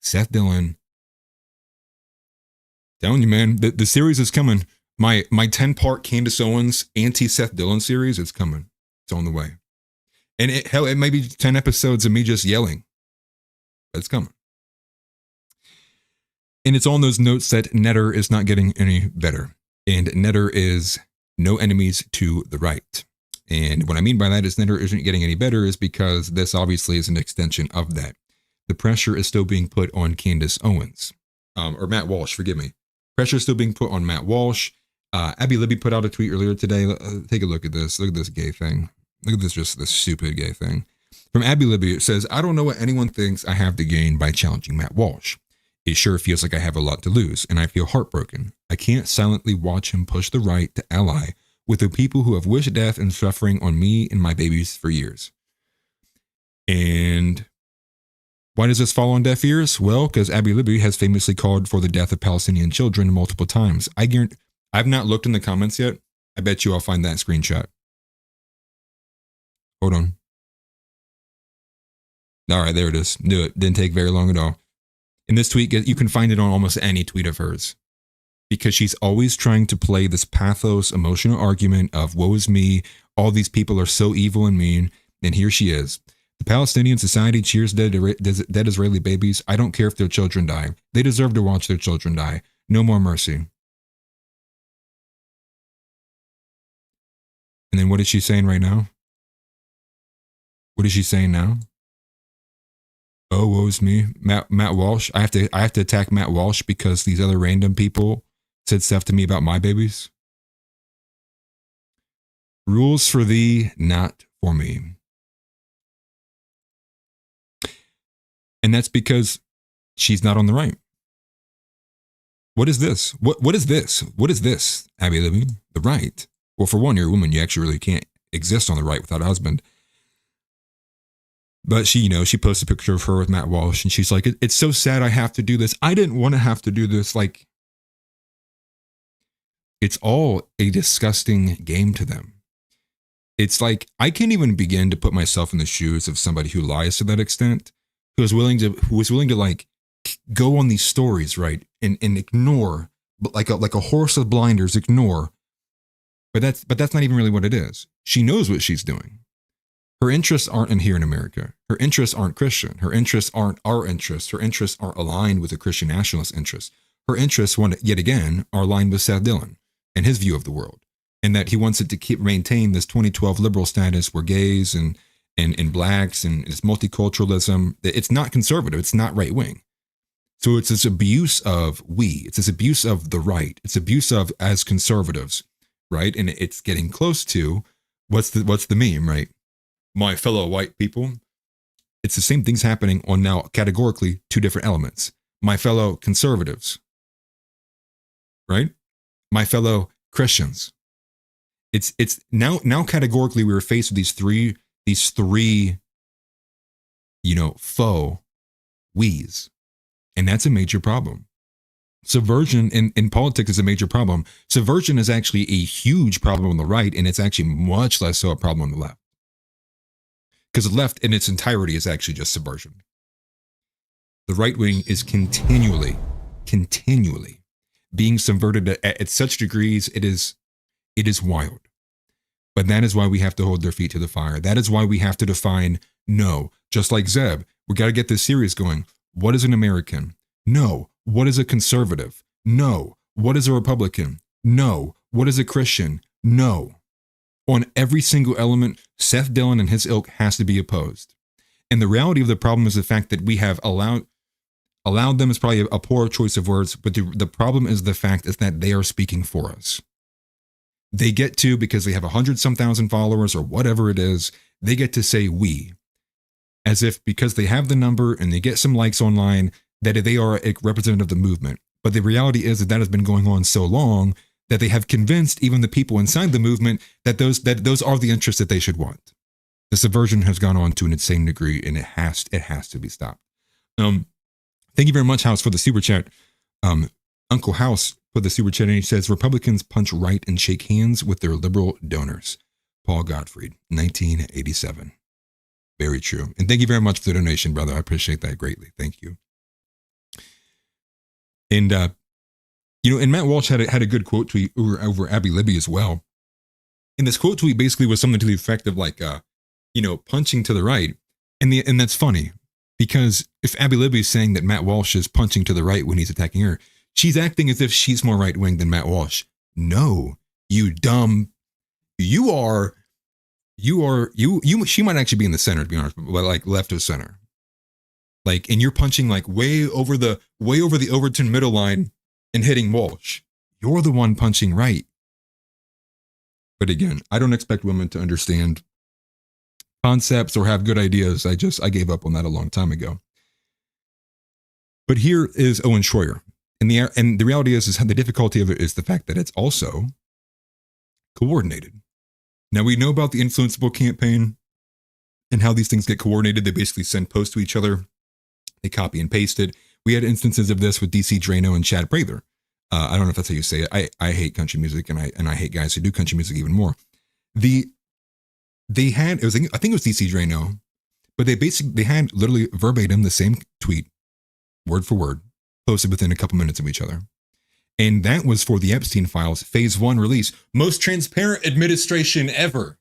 Seth Dillon, telling you, man, the series is coming. My 10-part Candace Owens anti-Seth Dillon series, it's coming. It's on the way. And it may be 10 episodes of me just yelling. But it's coming. And it's on those notes that Netter is not getting any better. And Netter is no enemies to the right. And what I mean by that is Netter isn't getting any better is because this obviously is an extension of that. The pressure is still being put on Candace Owens. Or Matt Walsh, forgive me. Pressure is still being put on Matt Walsh. Abby Libby put out a tweet earlier today. Take a look at this. Look at this gay thing. Look at this, just this stupid gay thing. From Abby Libby, it says, I don't know what anyone thinks I have to gain by challenging Matt Walsh. It sure feels like I have a lot to lose, and I feel heartbroken. I can't silently watch him push the right to ally with the people who have wished death and suffering on me and my babies for years. And why does this fall on deaf ears? Well, because Abby Libby has famously called for the death of Palestinian children multiple times. I guarantee, I've not looked in the comments yet. I bet you I'll find that screenshot. Hold on. All right, there it is. Do it. Didn't take very long at all. In this tweet, you can find it on almost any tweet of hers. Because she's always trying to play this pathos, emotional argument of woe is me, all these people are so evil and mean, and here she is. The Palestinian Society cheers dead Israeli babies. I don't care if their children die. They deserve to watch their children die. No more mercy. And then what is she saying right now? What is she saying now? Oh, woe's me. Matt Walsh. I have to attack Matt Walsh because these other random people said stuff to me about my babies. Rules for thee, not for me. And that's because she's not on the right. What is this? What is this? What is this, Abby Libby? The right. Well, for one, you're a woman. You actually really can't exist on the right without a husband. But she, she posted a picture of her with Matt Walsh, and she's like, it's so sad I have to do this. I didn't want to have to do this. Like, it's all a disgusting game to them. It's like, I can't even begin to put myself in the shoes of somebody who lies to that extent, who is willing to like go on these stories, right? And ignore, like a horse with blinders, ignore. But that's not even really what it is. She knows what she's doing. Her interests aren't in here in America. Her interests aren't Christian. Her interests aren't our interests. Her interests aren't aligned with the Christian nationalist interests. Her interests, yet again, are aligned with Seth Dillon and his view of the world. And that he wants it to maintain this 2012 liberal status where gays and blacks and it's multiculturalism. It's not conservative. It's not right wing. So it's this abuse of it's this abuse of the right. It's abuse of as conservatives, right? And it's getting close to what's the meme, right? My fellow white people. It's the same things happening on now categorically two different elements. My fellow conservatives, right? My fellow Christians. It's now categorically we were faced with these three, faux we's. And that's a major problem. Subversion in politics is a major problem. Subversion is actually a huge problem on the right, and it's actually much less so a problem on the left. Because the left in its entirety is actually just subversion. The right wing is continually being subverted at such degrees, it is wild. But that is why we have to hold their feet to the fire. That is why we have to define no. Just like Zeb, we got to get this series going. What is an American? No. What is a conservative? No. What is a Republican? No. What is a Christian? No. On every single element, Seth Dillon and his ilk has to be opposed. And the reality of the problem is the fact that we have allowed them is probably a poor choice of words, but the problem is the fact is that they are speaking for us. They get to, because they have 100-some-thousand followers or whatever it is, they get to say we. As if because they have the number and they get some likes online, that they are a representative of the movement. But the reality is that has been going on so long that they have convinced even the people inside the movement that those are the interests that they should want. The subversion has gone on to an insane degree, and it has to be stopped. Thank you very much, House, for the super chat. Uncle House put the super chat, and he says Republicans punch right and shake hands with their liberal donors. Paul Gottfried, 1987. Very true. And thank you very much for the donation, brother. I appreciate that greatly. Thank you. And and Matt Walsh had a good quote tweet over Abby Libby as well. And this quote tweet basically was something to the effect of like, punching to the right. And that's funny because if Abby Libby is saying that Matt Walsh is punching to the right when he's attacking her, she's acting as if she's more right wing than Matt Walsh. No, you dumb. She might actually be in the center, to be honest, but like left of center. Like, and you're punching like way over the Overton middle line and hitting Walsh. You're the one punching right. But again, I don't expect women to understand concepts or have good ideas. I gave up on that a long time ago. But here is Owen Schroyer. And the reality is the difficulty of it is the fact that it's also coordinated. Now we know about the Influenceable campaign and how these things get coordinated. They basically send posts to each other. They copy and paste it. We had instances of this with DC Drano and Chad Prather. I don't know if that's how you say it. I hate country music, and I hate guys who do country music even more. I think it was DC Drano, but they had literally verbatim the same tweet, word for word, posted within a couple minutes of each other. And that was for the Epstein Files Phase 1 release. Most transparent administration ever.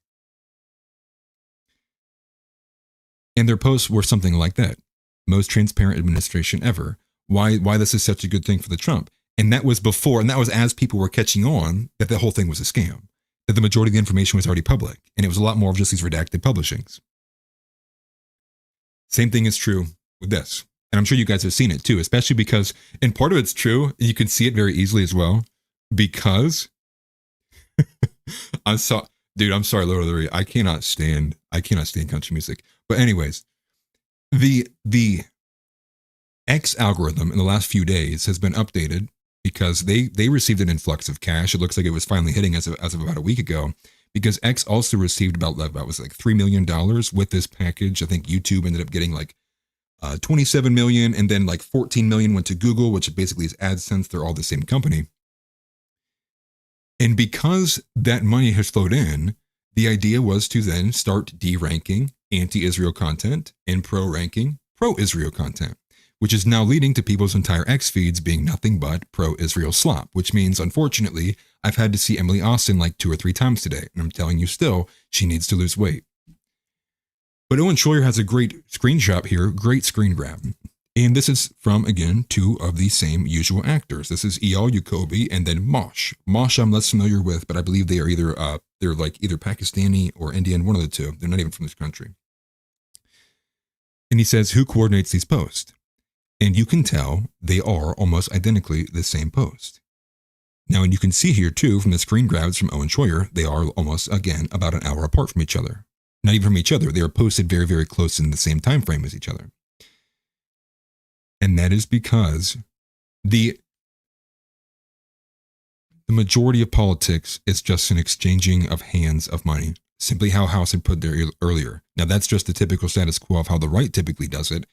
And their posts were something like that. Most transparent administration ever. Why this is such a good thing for the Trump. And that was before, and that was as people were catching on that the whole thing was a scam. that the majority of the information was already public, and it was a lot more of just these redacted publishings. Same thing is true with this. And I'm sure you guys have seen it too, especially because, and part of it's true, and you can see it very easily as well, because I'm sorry, Lord of the Rings. I cannot stand country music. But anyways, the X algorithm in the last few days has been updated because they received an influx of cash. It looks like it was finally hitting as of about a week ago, because X also received about was like $3 million with this package. I think YouTube ended up getting like 27 million, and then like 14 million went to Google, which basically is AdSense. They're all the same company. And because that money has flowed in, the idea was to then start de-ranking anti-Israel content and pro-ranking pro-Israel content, which is now leading to people's entire X feeds being nothing but pro-Israel slop, which means, unfortunately, I've had to see Emily Austin like 2 or 3 times today, and I'm telling you still, she needs to lose weight. But Owen Schroyer has a great screenshot here, great screen grab. And this is from, again, 2 of the same usual actors. This is Eyal Yacobi and then Mosh. Mosh I'm less familiar with, but I believe they are either Pakistani or Indian, one of the two. They're not even from this country. And he says, who coordinates these posts? And you can tell they are almost identically the same post. Now, and you can see here too, from the screen grabs from Owen Schroyer, they are almost, again, about an hour apart from each other. Not even from each other. They are posted very, very close in the same time frame as each other. And that is because the majority of politics is just an exchanging of hands of money. Simply how House had put there earlier. Now, that's just the typical status quo of how the right typically does it.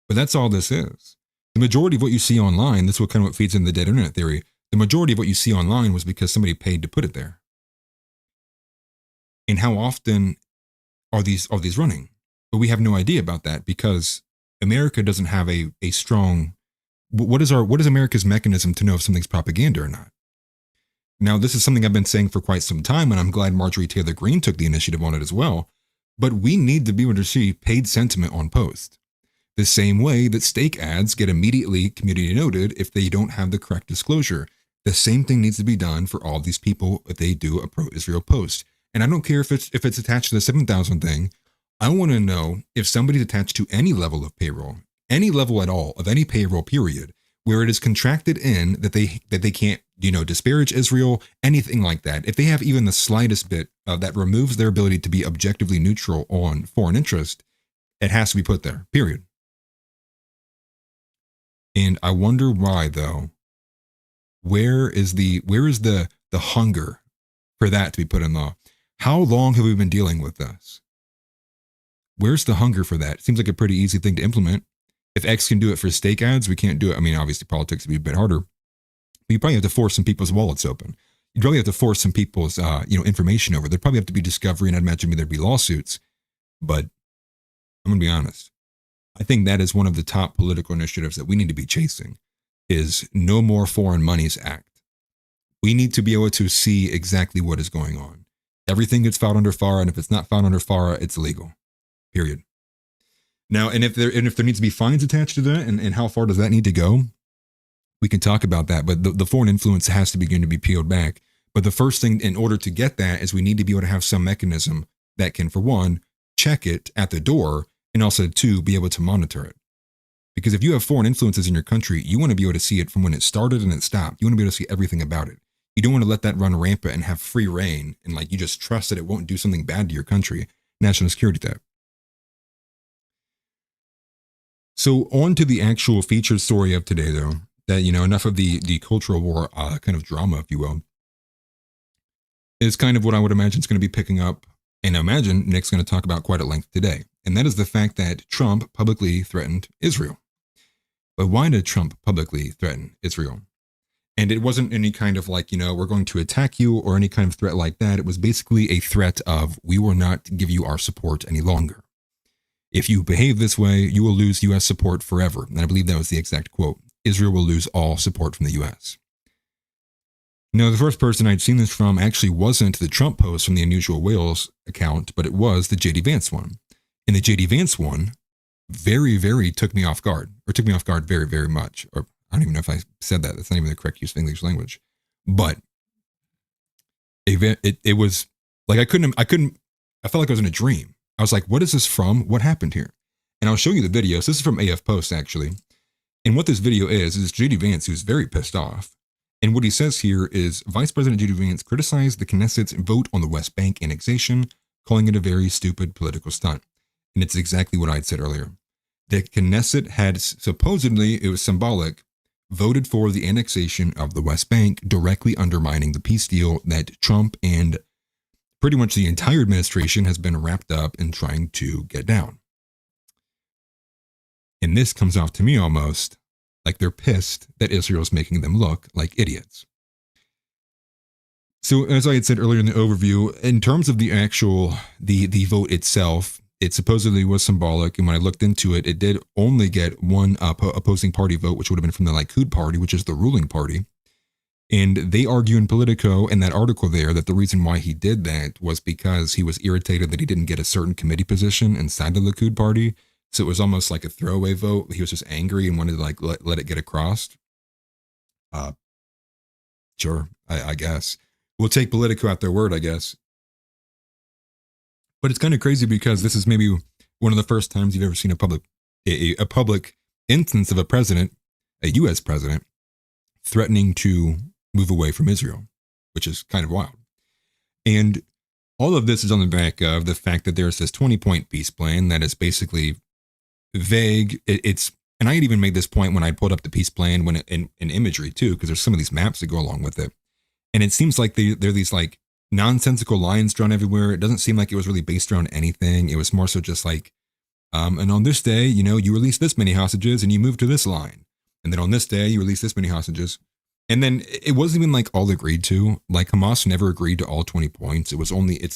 But that's all this is. The majority of what you see online, that's what feeds into the dead internet theory. The majority of what you see online was because somebody paid to put it there. And how often are these running? But we have no idea about that, because America doesn't have a strong, what is America's mechanism to know if something's propaganda or not? Now, this is something I've been saying for quite some time, and I'm glad Marjorie Taylor Greene took the initiative on it as well. But we need to be able to see paid sentiment on post. The same way that steak ads get immediately community noted if they don't have the correct disclosure. The same thing needs to be done for all these people if they do a pro-Israel post. And I don't care if it's attached to the 7,000 thing. I want to know if somebody's attached to any level of payroll, any level at all of any payroll period, where it is contracted in that they can't, disparage Israel, anything like that. If they have even the slightest bit that removes their ability to be objectively neutral on foreign interest, it has to be put there, period. And I wonder why, though. Where is the hunger for that to be put in law? How long have we been dealing with this? Where's the hunger for that? It seems like a pretty easy thing to implement. If X can do it for steak ads, we can't do it. I mean, obviously politics would be a bit harder. But you probably have to force some people's wallets open. You'd probably have to force some people's information over. There'd probably have to be discovery, and I'd imagine there'd be lawsuits. But I'm going to be honest. I think that is one of the top political initiatives that we need to be chasing, is No More Foreign Monies Act. We need to be able to see exactly what is going on. Everything gets filed under FARA, and if it's not filed under FARA, it's illegal. Period. Now, and if there needs to be fines attached to that, and how far does that need to go, we can talk about that. But the foreign influence has to begin to be peeled back. But the first thing in order to get that is we need to be able to have some mechanism that can, for one, check it at the door, and also, two, be able to monitor it. Because if you have foreign influences in your country, you want to be able to see it from when it started and it stopped. You want to be able to see everything about it. You don't want to let that run rampant and have free reign, and you just trust that it won't do something bad to your country. National security threat. So on to the actual featured story of today, though, that, enough of the cultural war kind of drama, if you will, is kind of what I would imagine is going to be picking up, and I imagine Nick's going to talk about quite at length today. And that is the fact that Trump publicly threatened Israel. But why did Trump publicly threaten Israel? And it wasn't any kind of we're going to attack you or any kind of threat like that. It was basically a threat of, we will not give you our support any longer. If you behave this way, you will lose U.S. support forever. And I believe that was the exact quote. Israel will lose all support from the U.S. Now, the first person I'd seen this from actually wasn't the Trump post from the Unusual Whales account, but it was the J.D. Vance one. And the J.D. Vance one very, very took me off guard very, very much. Or I don't even know if I said that. That's not even the correct use of English language. But it was like I felt like I was in a dream. I was like, what is this from? What happened here? And I'll show you the video. So this is from AF Post, actually. And what this video is J.D. Vance, who's very pissed off. And what he says here is Vice President J.D. Vance criticized the Knesset's vote on the West Bank annexation, calling it a very stupid political stunt. And it's exactly what I'd said earlier. The Knesset had supposedly, it was symbolic, voted for the annexation of the West Bank, directly undermining the peace deal that Trump and pretty much the entire administration has been wrapped up in trying to get down. And this comes off to me almost like they're pissed that Israel's making them look like idiots. So as I had said earlier in the overview, in terms of the actual, the vote itself, it supposedly was symbolic. And when I looked into it, it did only get one opposing party vote, which would have been from the Likud party, which is the ruling party. And they argue in Politico in that article there that the reason why he did that was because he was irritated that he didn't get a certain committee position inside the Likud party. So it was almost like a throwaway vote. He was just angry and wanted to like let it get across. Sure, I guess. We'll take Politico at their word, I guess. But it's kind of crazy because this is maybe one of the first times you've ever seen a public instance of a president, a U.S. president, threatening to move away from Israel, which is kind of wild. And all of this is on the back of the fact that there's this 20-point peace plan that is basically vague. And I had even made this point when I pulled up the peace plan when in imagery too, because there's some of these maps that go along with it. And it seems like they're these like nonsensical lines drawn everywhere. It doesn't seem like it was really based around anything. It was more so just like, and on this day, you release this many hostages and you move to this line. And then on this day, you release this many hostages. And then it wasn't even like all agreed to. Like Hamas never agreed to all 20 points. It's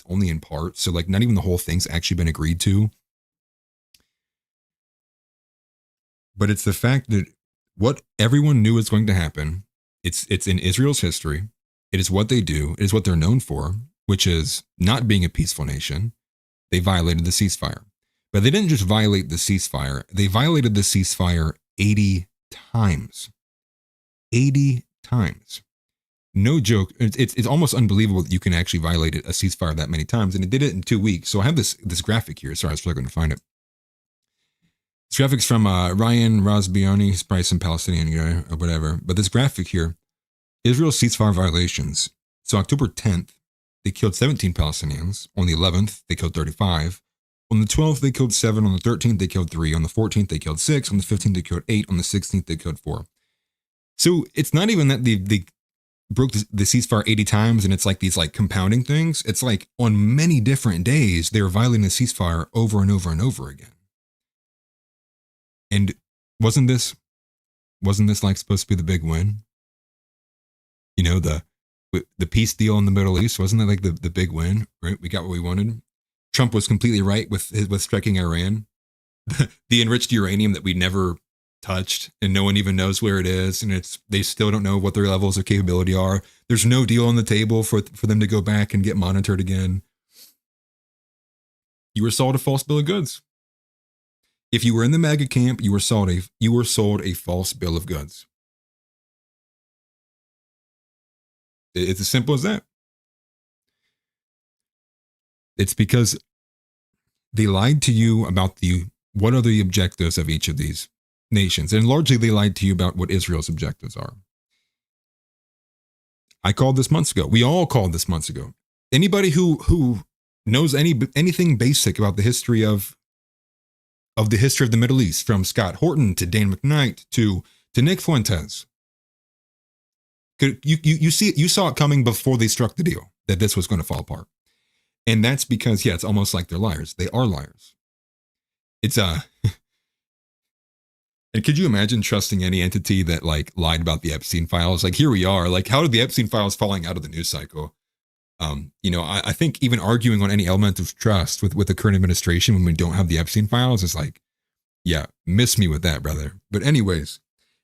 only in part. So like not even the whole thing's actually been agreed to. But it's the fact that what everyone knew was going to happen. It's in Israel's history. It is what they do. It is what they're known for, which is not being a peaceful nation. They violated the ceasefire. But they didn't just violate the ceasefire. They violated the ceasefire 80 times. 80 times. No joke. It's almost unbelievable that you can actually violate a ceasefire that many times. And it did it in 2 weeks. So I have this graphic here. Sorry, I was struggling to find it. This graphic's from Ryan Rosbiani. He's probably some Palestinian guy or whatever. But this graphic here, Israel's ceasefire violations. So October 10th, they killed 17 Palestinians. On the 11th, they killed 35. On the 12th, they killed 7. On the 13th, they killed 3. On the 14th, they killed 6. On the 15th, they killed 8. On the 16th, they killed 4. So it's not even that they broke the ceasefire 80 times and it's like these like compounding things. It's like on many different days, they were violating the ceasefire over and over and over again. And wasn't this like supposed to be the big win? The peace deal in the Middle East, wasn't that like the big win, right? We got what we wanted. Trump was completely right with striking Iran. The enriched uranium that we never touched and no one even knows where it is. And they still don't know what their levels of capability are. There's no deal on the table for them to go back and get monitored again. You were sold a false bill of goods. If you were in the MAGA camp, you were sold a false bill of goods. It's as simple as that. It's because they lied to you about what are the objectives of each of these nations. And largely they lied to you about what Israel's objectives are. I called this months ago. We all called this months ago. Anybody who knows anything basic about the history of the Middle East, from Scott Horton to Dan McKnight to Nick Fuentes, you saw it coming before they struck the deal that this was going to fall apart. And that's because, it's almost like they're liars. They are liars. It's and could you imagine trusting any entity that like lied about the Epstein files? Like here we are, like how did the Epstein files falling out of the news cycle? I think even arguing on any element of trust with the current administration when we don't have the Epstein files is like, miss me with that, brother. But anyways,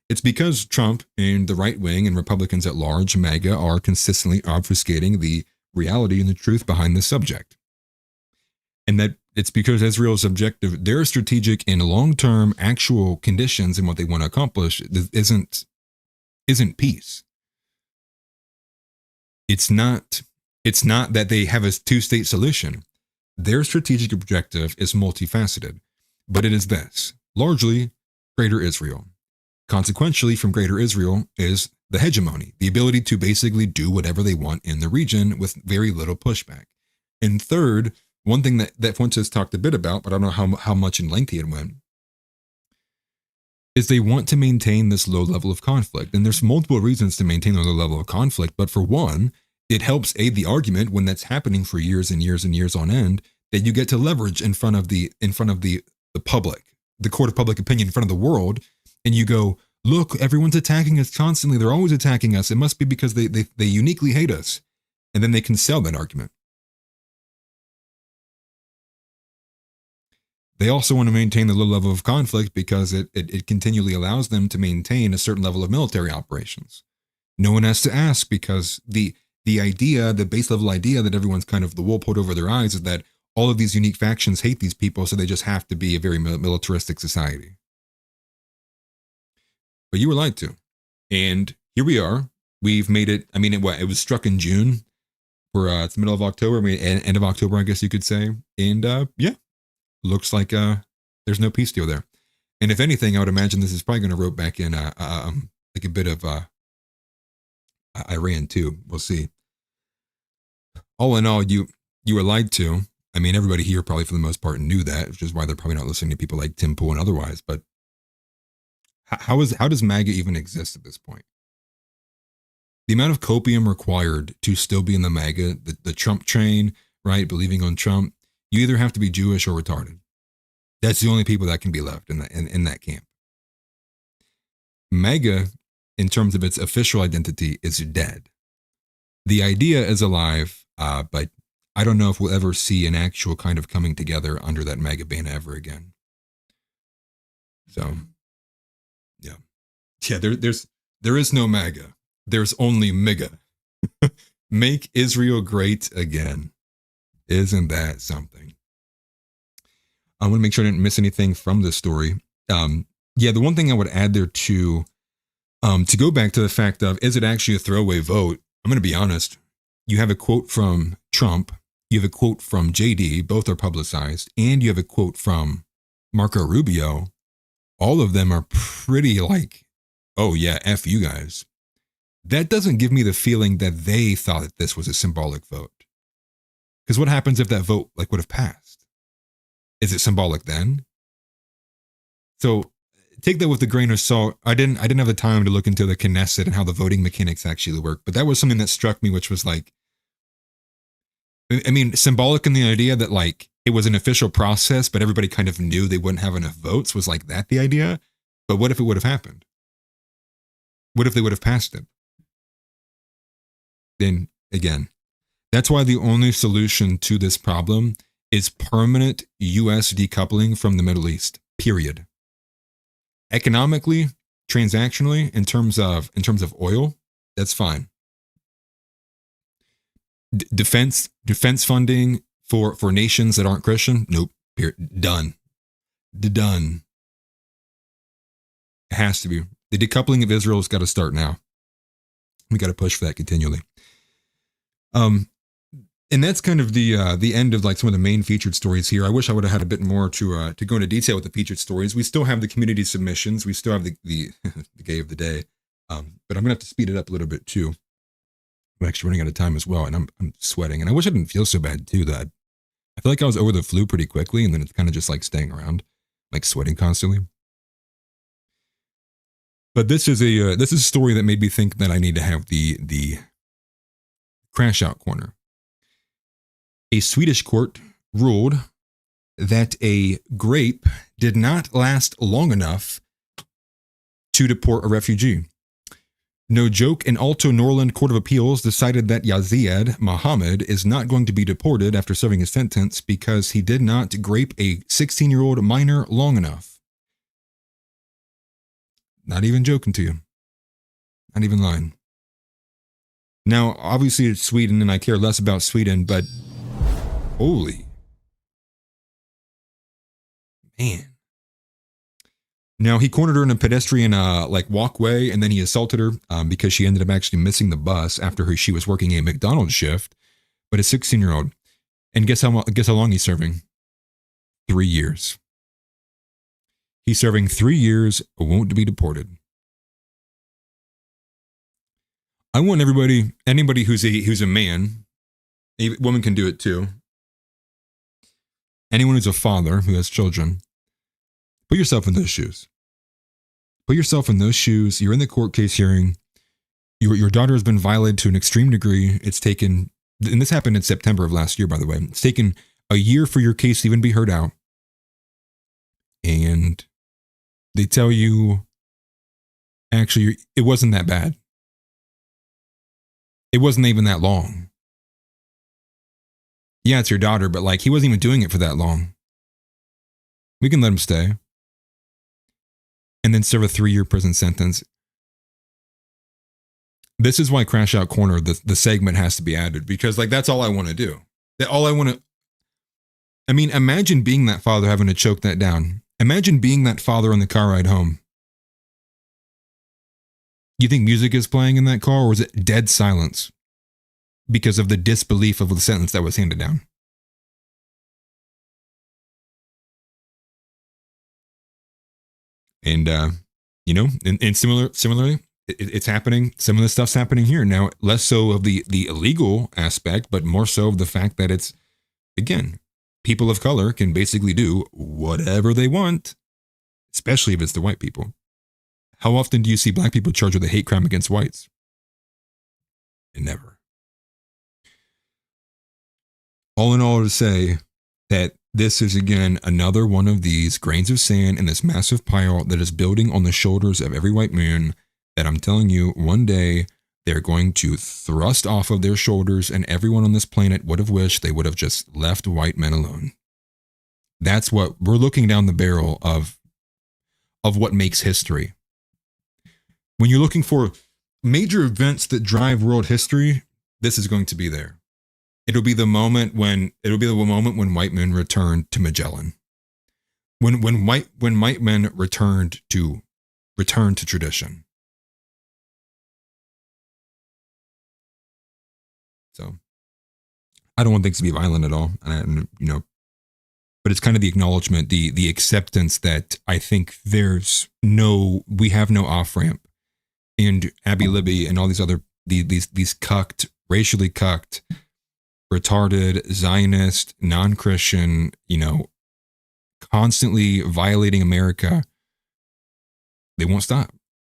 it's because Trump and the right wing and Republicans at large, MAGA, are consistently obfuscating the reality and the truth behind this subject. And that it's because Israel's objective, their strategic and long-term actual conditions and what they want to accomplish isn't peace. It's not It's not that they have a two-state solution. Their strategic objective is multifaceted, but it is this, largely Greater Israel. Consequentially, from Greater Israel is the hegemony, the ability to basically do whatever they want in the region with very little pushback. And third, one thing that Fuentes talked a bit about, but I don't know how much in length he had went, is they want to maintain this low level of conflict. And there's multiple reasons to maintain a low level of conflict, but for one, it helps aid the argument when that's happening for years and years and years on end, that you get to leverage in front of the public, the court of public opinion, in front of the world, and you go, look, everyone's attacking us constantly. They're always attacking us. It must be because they uniquely hate us. And then they can sell that argument. They also want to maintain the low level of conflict because it continually allows them to maintain a certain level of military operations. No one has to ask because the idea, the base level idea that everyone's kind of the wool pulled over their eyes is that all of these unique factions hate these people, so they just have to be a very militaristic society. But you were lied to. And here we are. We've made it. I mean, it was struck in June for it's the middle of October, end of October, I guess you could say. And yeah, looks like there's no peace deal there. And if anything, I would imagine this is probably going to rope back in like a bit of Iran too. We'll see. All in all, you were lied to. I mean, everybody here probably for the most part knew that, which is why they're probably not listening to people like Tim Pool and otherwise. But how does MAGA even exist at this point? The amount of copium required to still be in the MAGA, the Trump train, right? Believing on Trump, you either have to be Jewish or retarded. That's the only people that can be left in that camp. MAGA, in terms of its official identity, is dead. The idea is alive, but I don't know if we'll ever see an actual kind of coming together under that MAGA banner ever again. So, yeah. There is no MAGA. There's only MIGA. Make Israel great again. Isn't that something? I want to make sure I didn't miss anything from this story. The one thing I would add there to go back to the fact of, is it actually a throwaway vote? I'm going to be honest. You have a quote from Trump. You have a quote from JD. Both are publicized. And you have a quote from Marco Rubio. All of them are pretty like, oh yeah, F you guys. That doesn't give me the feeling that they thought that this was a symbolic vote. Because what happens if that vote would have passed? Is it symbolic then? So take that with a grain of salt. I didn't have the time to look into the Knesset and how the voting mechanics actually work, but that was something that struck me, which was like, I mean, symbolic in the idea that it was an official process, but everybody kind of knew they wouldn't have enough votes. Was like that the idea? But what if it would have happened? What if they would have passed it? Then again, that's why the only solution to this problem is permanent U.S. decoupling from the Middle East, period. Economically, transactionally, in terms of oil, that's fine. Defense funding for nations that aren't Christian, nope. Done. It has to be. The decoupling of Israel has got to start now. We got to push for that continually. And that's kind of the end of some of the main featured stories here. I wish I would have had a bit more to go into detail with the featured stories. We still have the community submissions. We still have the the gay of the day. But I'm gonna have to speed it up a little bit too. I'm actually running out of time as well, and I'm sweating. And I wish I didn't feel so bad too. That I feel like I was over the flu pretty quickly, and then it's kind of just staying around, sweating constantly. But this is a story that made me think that I need to have the crash out corner. A Swedish court ruled that a grape did not last long enough to deport a refugee. No joke, an Alto Norland Court of Appeals decided that Yazid Mohammed is not going to be deported after serving his sentence because he did not grape a 16-year-old minor long enough. Not even joking to you. Not even lying. Now, obviously it's Sweden and I care less about Sweden, but holy man. Now, he cornered her in a pedestrian walkway, and then he assaulted her because she ended up actually missing the bus after she was working a McDonald's shift. but a 16-year-old. And guess how long he's serving? 3 years. He's serving 3 years, won't be deported. I want anybody who's a man, a woman can do it too. Anyone who's a father who has children, put yourself in those shoes. Put yourself in those shoes. You're in the court case hearing. Your daughter has been violated to an extreme degree. It's taken, and this happened in September of last year, by the way. It's taken a year for your case to even be heard out. And they tell you, actually, it wasn't that bad. It wasn't even that long. Yeah, it's your daughter, but like he wasn't even doing it for that long. We can let him stay. And then serve a 3-year prison sentence. This is why Crash Out Corner, the segment has to be added, because like that's all I want to do. I mean, imagine being that father having to choke that down. Imagine being that father on the car ride home. You think music is playing in that car, or is it dead silence because of the disbelief of the sentence that was handed down? And, and similarly, it's happening. Some of the stuff's happening here now, less so of the illegal aspect, but more so of the fact that it's, again, people of color can basically do whatever they want, especially if it's the white people. How often do you see black people charged with a hate crime against whites? Never. All in all, to say that this is, again, another one of these grains of sand in this massive pile that is building on the shoulders of every white man that I'm telling you, one day they're going to thrust off of their shoulders, and everyone on this planet would have wished they would have just left white men alone. That's what we're looking down the barrel of what makes history. When you're looking for major events that drive world history, this is going to be there. It'll be the moment when white men returned to Magellan. When white men returned to tradition. So I don't want things to be violent at all. And but it's kind of the acknowledgement, the acceptance that I think we have no off ramp. And Abby Libby and all these other these cucked, racially cucked, retarded, Zionist, non-Christian, constantly violating America. They won't stop.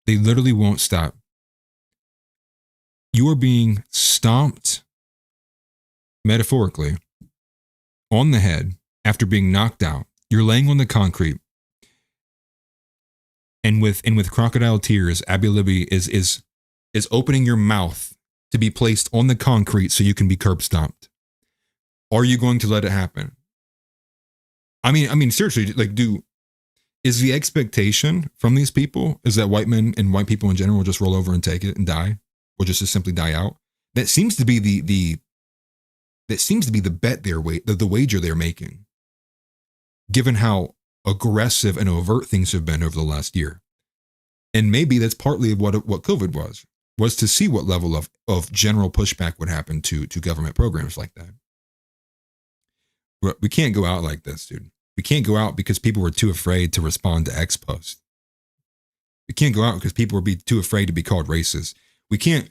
They literally won't stop. You are being stomped, metaphorically, on the head after being knocked out. You're laying on the concrete. And with crocodile tears, Abby Libby is opening your mouth to be placed on the concrete so you can be curb stomped. Are you going to let it happen? I mean, seriously, is the expectation from these people is that white men and white people in general will just roll over and take it and die, or just to simply die out? That seems to be the bet the wager they're making, given how aggressive and overt things have been over the last year. And maybe that's partly what COVID was to see what level of general pushback would happen to government programs like that. We can't go out like this, dude. We can't go out because people were too afraid to respond to X post. We can't go out because people were too afraid to be called racist. We can't.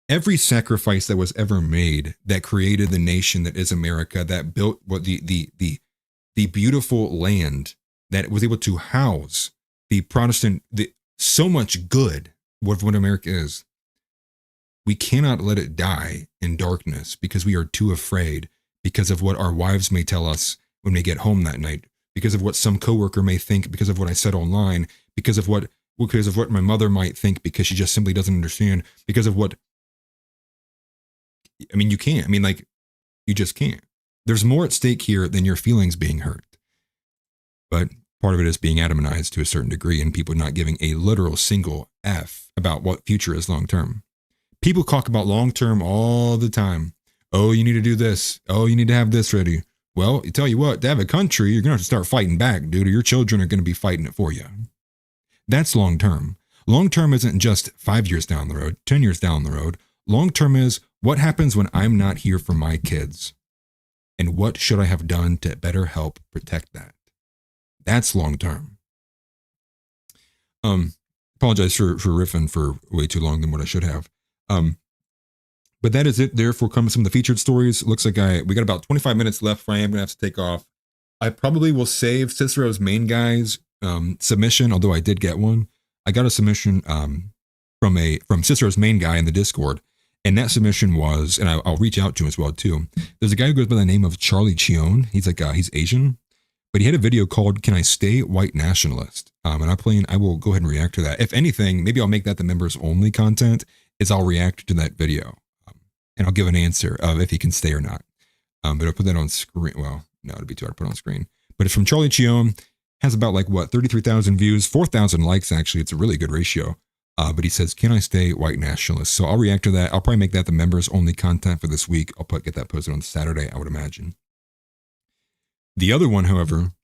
Every sacrifice that was ever made that created the nation that is America, that built the beautiful land that was able to house the Protestant, so much good of what America is. We cannot let it die in darkness because we are too afraid, because of what our wives may tell us when we get home that night, because of what some coworker may think, because of what I said online, because of what my mother might think, because she just simply doesn't understand, because of what, you can't. You just can't. There's more at stake here than your feelings being hurt. But part of it is being atomanized to a certain degree and people not giving a literal single F about what future is long term. People talk about long term all the time. Oh, you need to do this. Oh, you need to have this ready. Well, I tell you what, to have a country, you're going to have to start fighting back, dude, or your children are going to be fighting it for you. That's long term. Long term isn't just 5 years down the road, 10 years down the road. Long term is, what happens when I'm not here for my kids? And what should I have done to better help protect that? That's long term. Apologize for riffing for way too long than what I should have. But that is it. Therefore comes some of the featured stories. Looks like we got about 25 minutes left where I am going to have to take off. I probably will save Cicero's main guy's submission, although I did get one. I got a submission from Cicero's main guy in the Discord. And that submission was, and I'll reach out to him as well too. There's a guy who goes by the name of Charlie Cheon. He's like, he's Asian, but he had a video called "Can I Stay White Nationalist?" And I will go ahead and react to that. If anything, maybe I'll make that the members only content. Is I'll react to that video, and I'll give an answer of if he can stay or not. But I'll put that on screen. Well, no, it'd be too hard to put on screen. But it's from Charlie Cheon. Has about 33,000 views, 4,000 likes actually. It's a really good ratio. But he says, "Can I stay white nationalist?" So I'll react to that. I'll probably make that the members only content for this week. I'll get that posted on Saturday, I would imagine. The other one, however,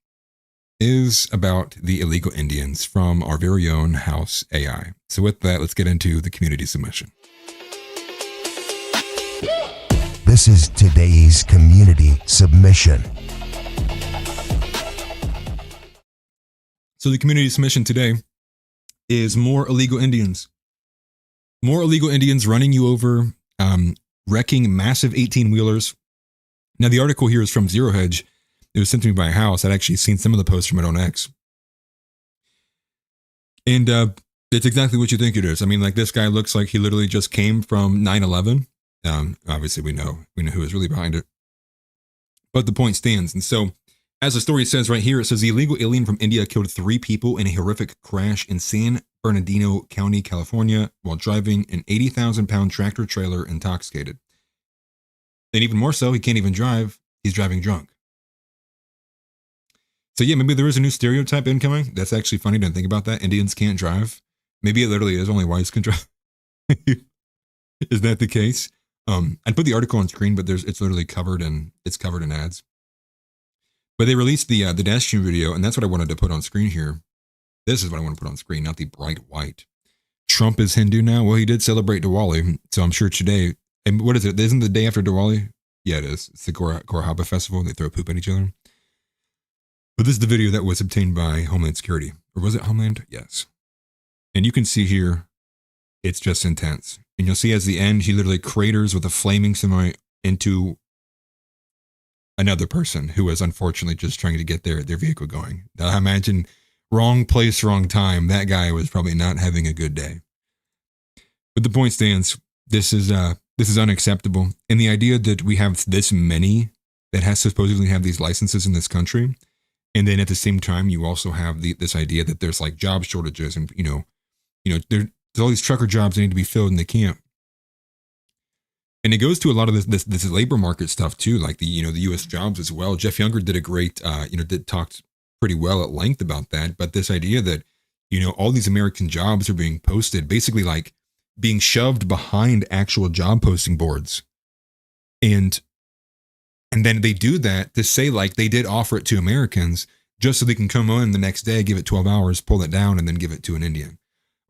is about the illegal Indians from our very own House AI. So with that, let's get into the community submission. This is today's community submission. So the community submission today is more illegal Indians. More illegal Indians running you over, wrecking massive 18-wheelers. Now, the article here is from Zero Hedge. It was sent to me by a house. I'd actually seen some of the posts from it on X. And it's exactly what you think it is. I mean, this guy looks like he literally just came from 9/11. Obviously, we know who is really behind it. But the point stands. And so, as the story says right here, it says the illegal alien from India killed 3 people in a horrific crash in San Bernardino County, California, while driving an 80,000-pound tractor trailer intoxicated. And even more so, he can't even drive. He's driving drunk. So yeah, maybe there is a new stereotype incoming. That's actually funny to think about that. Indians can't drive. Maybe it literally is only whites can drive. Is that the case? I'd put the article on screen, but it's literally covered in ads. But they released the dash cam video, and that's what I wanted to put on screen here. This is what I want to put on screen, not the bright white. Trump is Hindu now. Well, he did celebrate Diwali, so I'm sure today. And what is it? Isn't the day after Diwali? Yeah, it is. It's the Gorhaba festival. They throw poop at each other. But this is the video that was obtained by Homeland Security, or was it Homeland? Yes. And you can see here, it's just intense. And you'll see as the end, he literally craters with a flaming semi into another person who was unfortunately just trying to get their vehicle going. Now, I imagine wrong place, wrong time. That guy was probably not having a good day. But the point stands, this is unacceptable. And the idea that we have this many that has supposedly have these licenses in this country, and then at the same time, you also have this idea that there's job shortages, and there's all these trucker jobs that need to be filled, and they can't. And it goes to a lot of this labor market stuff too, like the U.S. jobs as well. Jeff Younger did a great, talked pretty well at length about that. But this idea that all these American jobs are being posted, basically being shoved behind actual job posting boards, and then they do that to say they did offer it to Americans just so they can come on the next day, give it 12 hours, pull it down, and then give it to an Indian.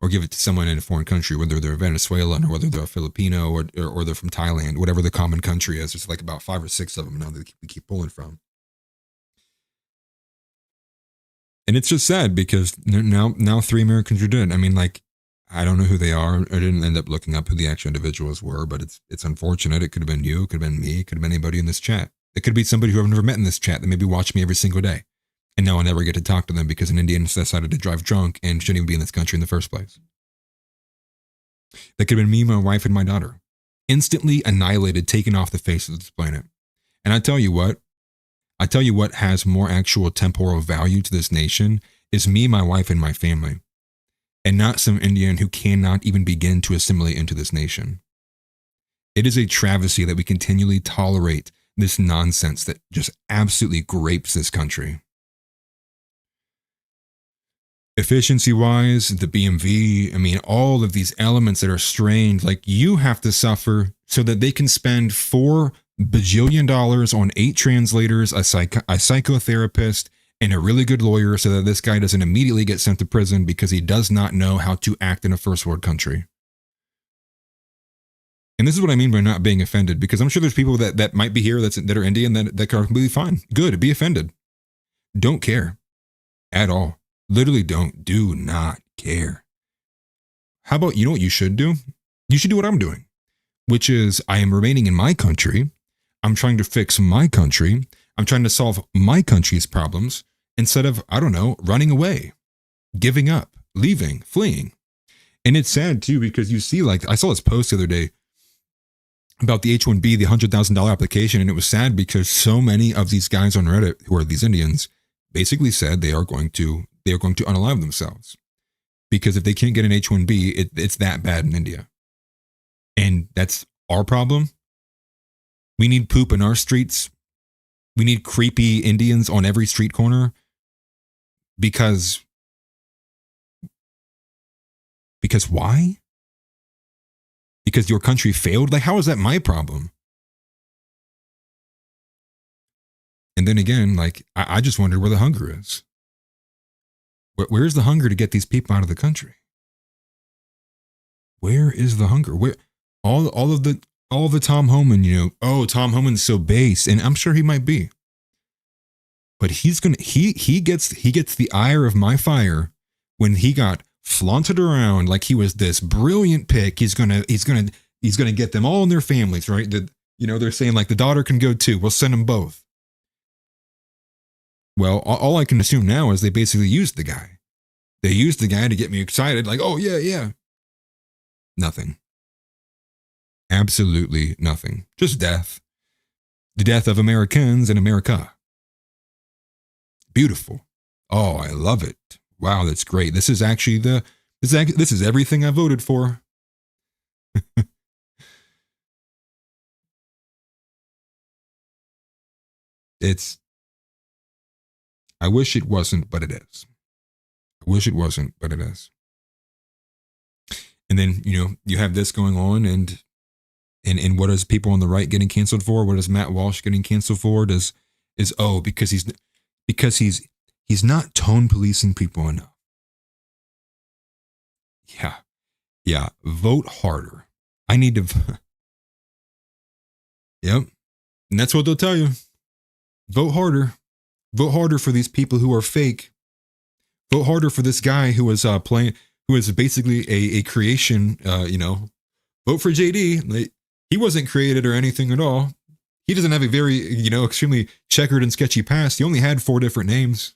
Or give it to someone in a foreign country, whether they're Venezuelan or whether they're a Filipino or they're from Thailand, whatever the common country is. There's about 5 or 6 of them now that we keep pulling from. And it's just sad because now 3 Americans are dead. I mean, I don't know who they are. I didn't end up looking up who the actual individuals were, but it's unfortunate. It could have been you, it could have been me, it could have been anybody in this chat. It could be somebody who I've never met in this chat that maybe watch me every single day. And now I'll never get to talk to them because an Indian decided to drive drunk and shouldn't even be in this country in the first place. That could have been me, my wife, and my daughter. Instantly annihilated, taken off the face of this planet. And I tell you what has more actual temporal value to this nation is me, my wife, and my family. And not some Indian who cannot even begin to assimilate into this nation. It is a travesty that we continually tolerate this nonsense that just absolutely grapes this country. Efficiency-wise, the BMV, I mean, all of these elements that are strained, you have to suffer so that they can spend $4 bajillion on 8 translators, a psychotherapist, and a really good lawyer so that this guy doesn't immediately get sent to prison because he does not know how to act in a first world country. And this is what I mean by not being offended, because I'm sure there's people that might be here that are Indian that are completely fine. Good, be offended. Don't care at all. Literally don't. Do not care. How about, you know what you should do? You should do what I'm doing, which is I am remaining in my country. I'm trying to fix my country. I'm trying to solve my country's problems instead of, I don't know, running away, giving up, leaving, fleeing. And it's sad too, because you see, like, I saw this post the other day about the H-1B, the $100,000 application. And it was sad because so many of these guys on Reddit, who are these Indians, basically said they are going to unalive themselves. Because if they can't get an H-1B, it's that bad in India. And that's our problem. We need poop in our streets. We need creepy Indians on every street corner. Because why? Because your country failed? Like, how is that my problem? And then again, like, I just wonder where the hunger is. Where's the hunger to get these people out of the country? Where is the hunger? Where all of the Tom Homan, you know, oh, Tom Homan's so base, and I'm sure he might be. But he gets the ire of my fire when he got flaunted around like he was this brilliant pick. He's gonna get them all in their families, right? They're saying like the daughter can go too. We'll send them both. Well, all I can assume now is they basically used the guy. They used the guy to get me excited, like, oh yeah. Nothing. Absolutely nothing. Just death. The death of Americans in America. Beautiful. Oh, I love it. Wow, that's great. This is actually this is everything I voted for. I wish it wasn't, but it is. I wish it wasn't, but it is. And then, you have this going on, and what is people on the right getting canceled for? What is Matt Walsh getting canceled for? Because he's not tone policing people enough. Yeah. Vote harder. I need to. Yep. And that's what they'll tell you. Vote harder. Vote harder for these people who are fake. Vote harder for this guy who was who is basically a creation. Vote for JD. Like, he wasn't created or anything at all. He doesn't have a very, extremely checkered and sketchy past. He only had 4 different names.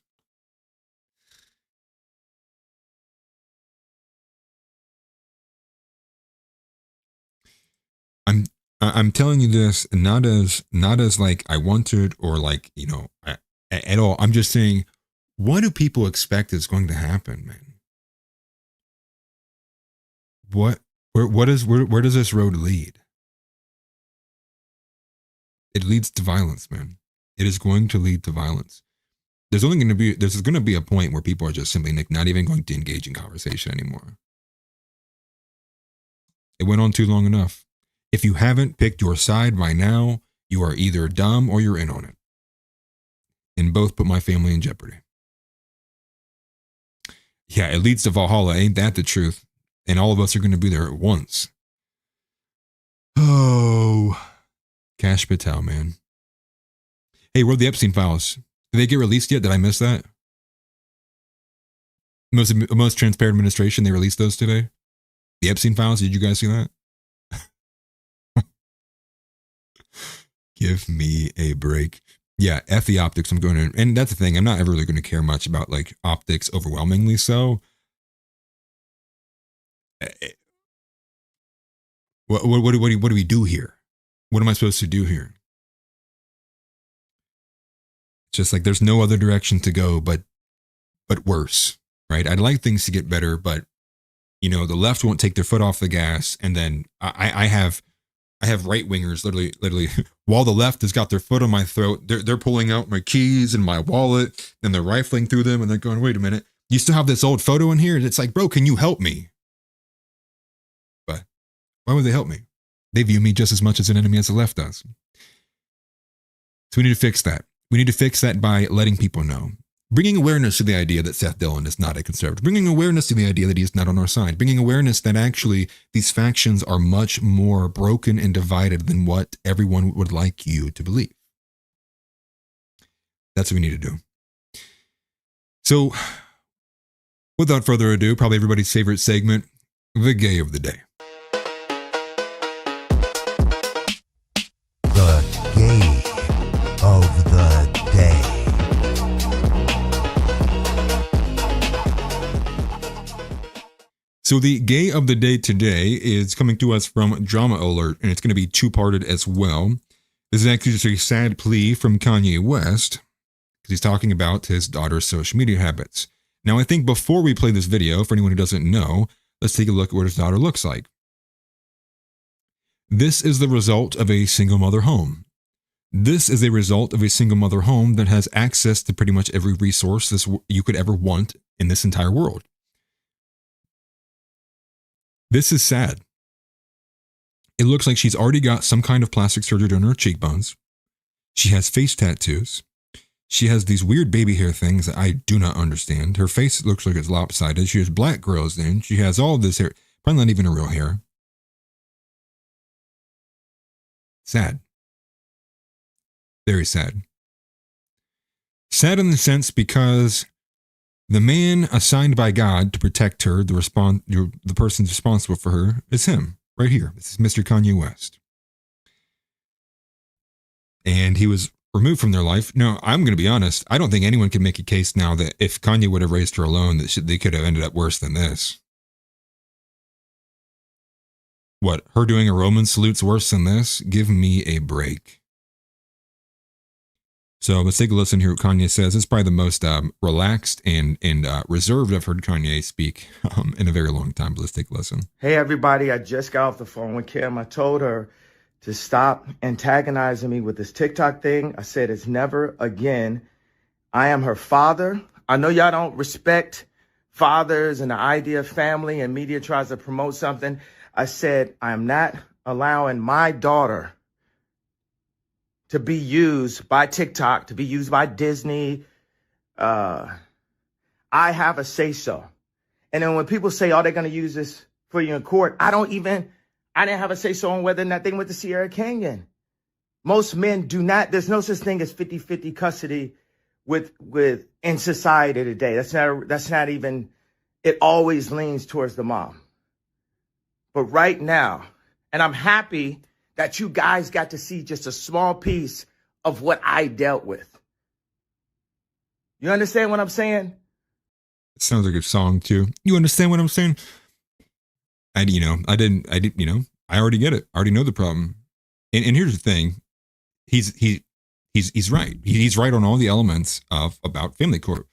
I'm telling you this not as like I wanted or like, at all. I'm just saying, what do people expect is going to happen, man? Where does this road lead? It leads to violence, man. It is going to lead to violence. There's going to be a point where people are just simply not even going to engage in conversation anymore. It went on too long enough. If you haven't picked your side by now, you are either dumb or you're in on it. And both put my family in jeopardy. Yeah, it leads to Valhalla. Ain't that the truth? And all of us are going to be there at once. Oh, Cash Patel, man. Hey, where are the Epstein files? Did they get released yet? Did I miss that? Most transparent administration, they released those today. The Epstein files, did you guys see that? Give me a break. Yeah, F the optics. I'm going to, and that's the thing. I'm not ever really going to care much about like optics overwhelmingly so. What do we do here? What am I supposed to do here? It's just like there's no other direction to go but worse, right? I'd like things to get better, but the left won't take their foot off the gas, and then I have right wingers literally while the left has got their foot on my throat, they're pulling out my keys and my wallet, and they're rifling through them, and they're going, wait a minute, you still have this old photo in here? And it's like, bro, can you help me? But why would they help me? They view me just as much as an enemy as the left does. So we need to fix that. We need to fix that by letting people know. bringing awareness to the idea that Seth Dillon is not a conservative, bringing awareness to the idea that he's not on our side, bringing awareness that actually these factions are much more broken and divided than what everyone would like you to believe. That's what we need to do. So, without further ado, probably everybody's favorite segment, the gay of the day. The gay of the day. So the gay of the day today is coming to us from Drama Alert, and it's going to be two-parted as well. This is actually just a sad plea from Kanye West, because he's talking about his daughter's social media habits. Now, I think before we play this video, for anyone who doesn't know, let's take a look at what his daughter looks like. This is the result of a single mother home. This is a result of a single mother home that has access to pretty much every resource you could ever want in this entire world. This is sad. It looks like she's already got some kind of plastic surgery done on her cheekbones. She has face tattoos. She has these weird baby hair things that I do not understand. Her face looks like it's lopsided. She has black girls in. She has all this hair. Probably not even a real hair. Sad. Very sad. Sad in the sense because the man assigned by God to protect her, the person responsible for her, is him, right here. This is Mr. Kanye West. And he was removed from their life. No, I'm going to be honest. I don't think anyone can make a case now that if Kanye would have raised her alone, that they could have ended up worse than this. What, her doing a Roman salute's worse than this? Give me a break. So let's take a listen here what Kanye says. It's probably the most relaxed and reserved I've heard Kanye speak in a very long time. But let's take a listen. Hey, everybody. I just got off the phone with Kim. I told her to stop antagonizing me with this TikTok thing. I said it's never again. I am her father. I know y'all don't respect fathers and the idea of family, and media tries to promote something. I said I am not allowing my daughter to be used by TikTok, to be used by Disney. I have a say-so. And then when people say, oh, they're going to use this for you in court, I didn't have a say-so on whether or not they went to Sierra Canyon. Most men do not, there's no such thing as 50-50 custody with in society today. That's not even, it always leans towards the mom. But right now, and I'm happy that you guys got to see just a small piece of what I dealt with. You understand what I'm saying? It sounds like a song too. You understand what I'm saying? I already get it. I already know the problem. And here's the thing. He's right. He's right on all the elements about family court.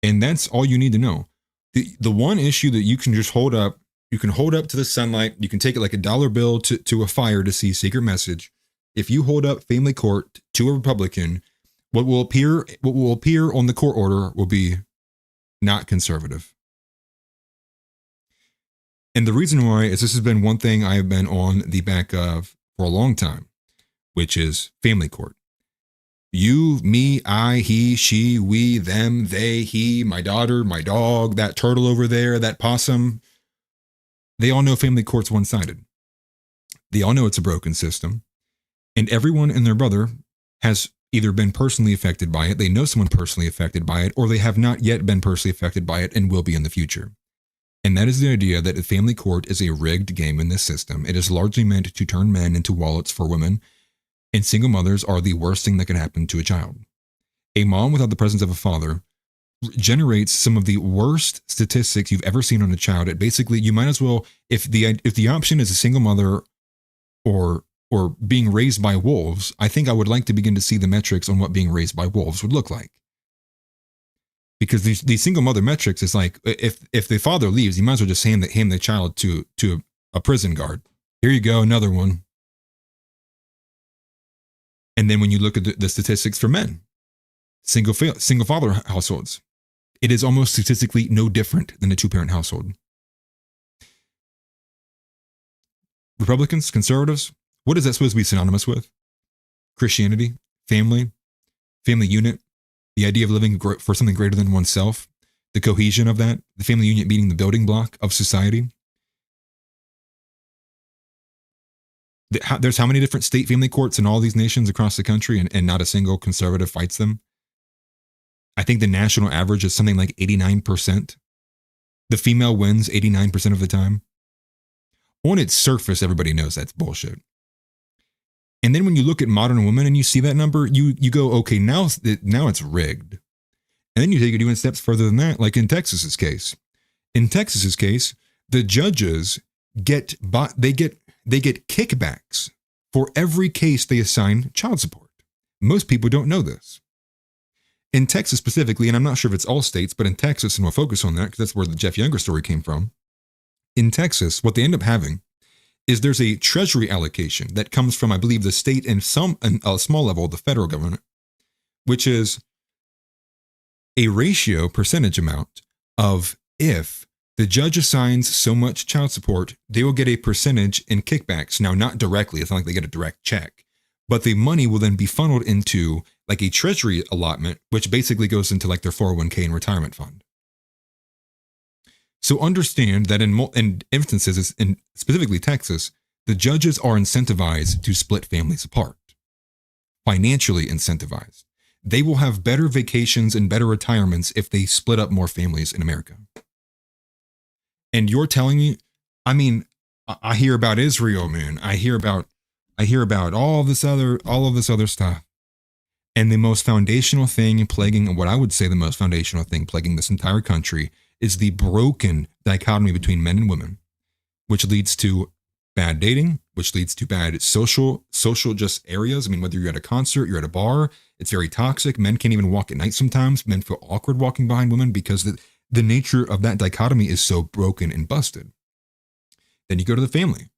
And that's all you need to know. The one issue that you can just hold up, you can hold up to the sunlight, you can take it like a dollar bill to a fire to see secret message. If you hold up family court to a Republican, what will appear on the court order will be not conservative. And the reason why is this has been one thing I have been on the back of for a long time, which is family court. You, me, I, he, she, we, them, they, he, my daughter, my dog, that turtle over there, that possum. They all know family court's one-sided. They all know it's a broken system. And everyone and their brother has either been personally affected by it, they know someone personally affected by it, or they have not yet been personally affected by it and will be in the future. And that is the idea that the family court is a rigged game in this system. It is largely meant to turn men into wallets for women, and single mothers are the worst thing that can happen to a child. A mom without the presence of a father generates some of the worst statistics you've ever seen on a child. It basically, you might as well, if the option is a single mother or being raised by wolves, I think I would like to begin to see the metrics on what being raised by wolves would look like. Because these single mother metrics is like, if the father leaves, you might as well just hand the child to a prison guard. Here you go, another one. And then when you look at the statistics for men, single father households, it is almost statistically no different than a two-parent household. Republicans, conservatives, what is that supposed to be synonymous with? Christianity, family unit. The idea of living for something greater than oneself, the cohesion of that, the family unit being the building block of society. There's how many different state family courts in all these nations across the country, and not a single conservative fights them. I think the national average is something like 89%. The female wins 89% of the time. On its surface, everybody knows that's bullshit. And then when you look at modern women and you see that number, you go, okay, now it's rigged. And then you take it even steps further than that, like in Texas's case. In Texas's case, the judges get kickbacks for every case they assign child support. Most people don't know this. In Texas specifically, and I'm not sure if it's all states, but in Texas, and we'll focus on that because that's where the Jeff Younger story came from. In Texas, what they end up having is there's a treasury allocation that comes from, I believe, the state and a small level, the federal government, which is a ratio percentage amount of if the judge assigns so much child support, they will get a percentage in kickbacks. Now, not directly, it's not like they get a direct check, but the money will then be funneled into like a treasury allotment, which basically goes into like their 401k and retirement fund. So understand that in instances, in specifically Texas, the judges are incentivized to split families apart, financially incentivized. They will have better vacations and better retirements if they split up more families in America. And you're telling me, I mean, I hear about Israel, man. I hear about all of this other stuff. And the most foundational thing plaguing, what I would say the most foundational thing plaguing this entire country is the broken dichotomy between men and women, which leads to bad dating, which leads to bad social just areas. I mean, whether you're at a concert, you're at a bar, it's very toxic. Men can't even walk at night sometimes. Men feel awkward walking behind women because the nature of that dichotomy is so broken and busted. Then you go to the family.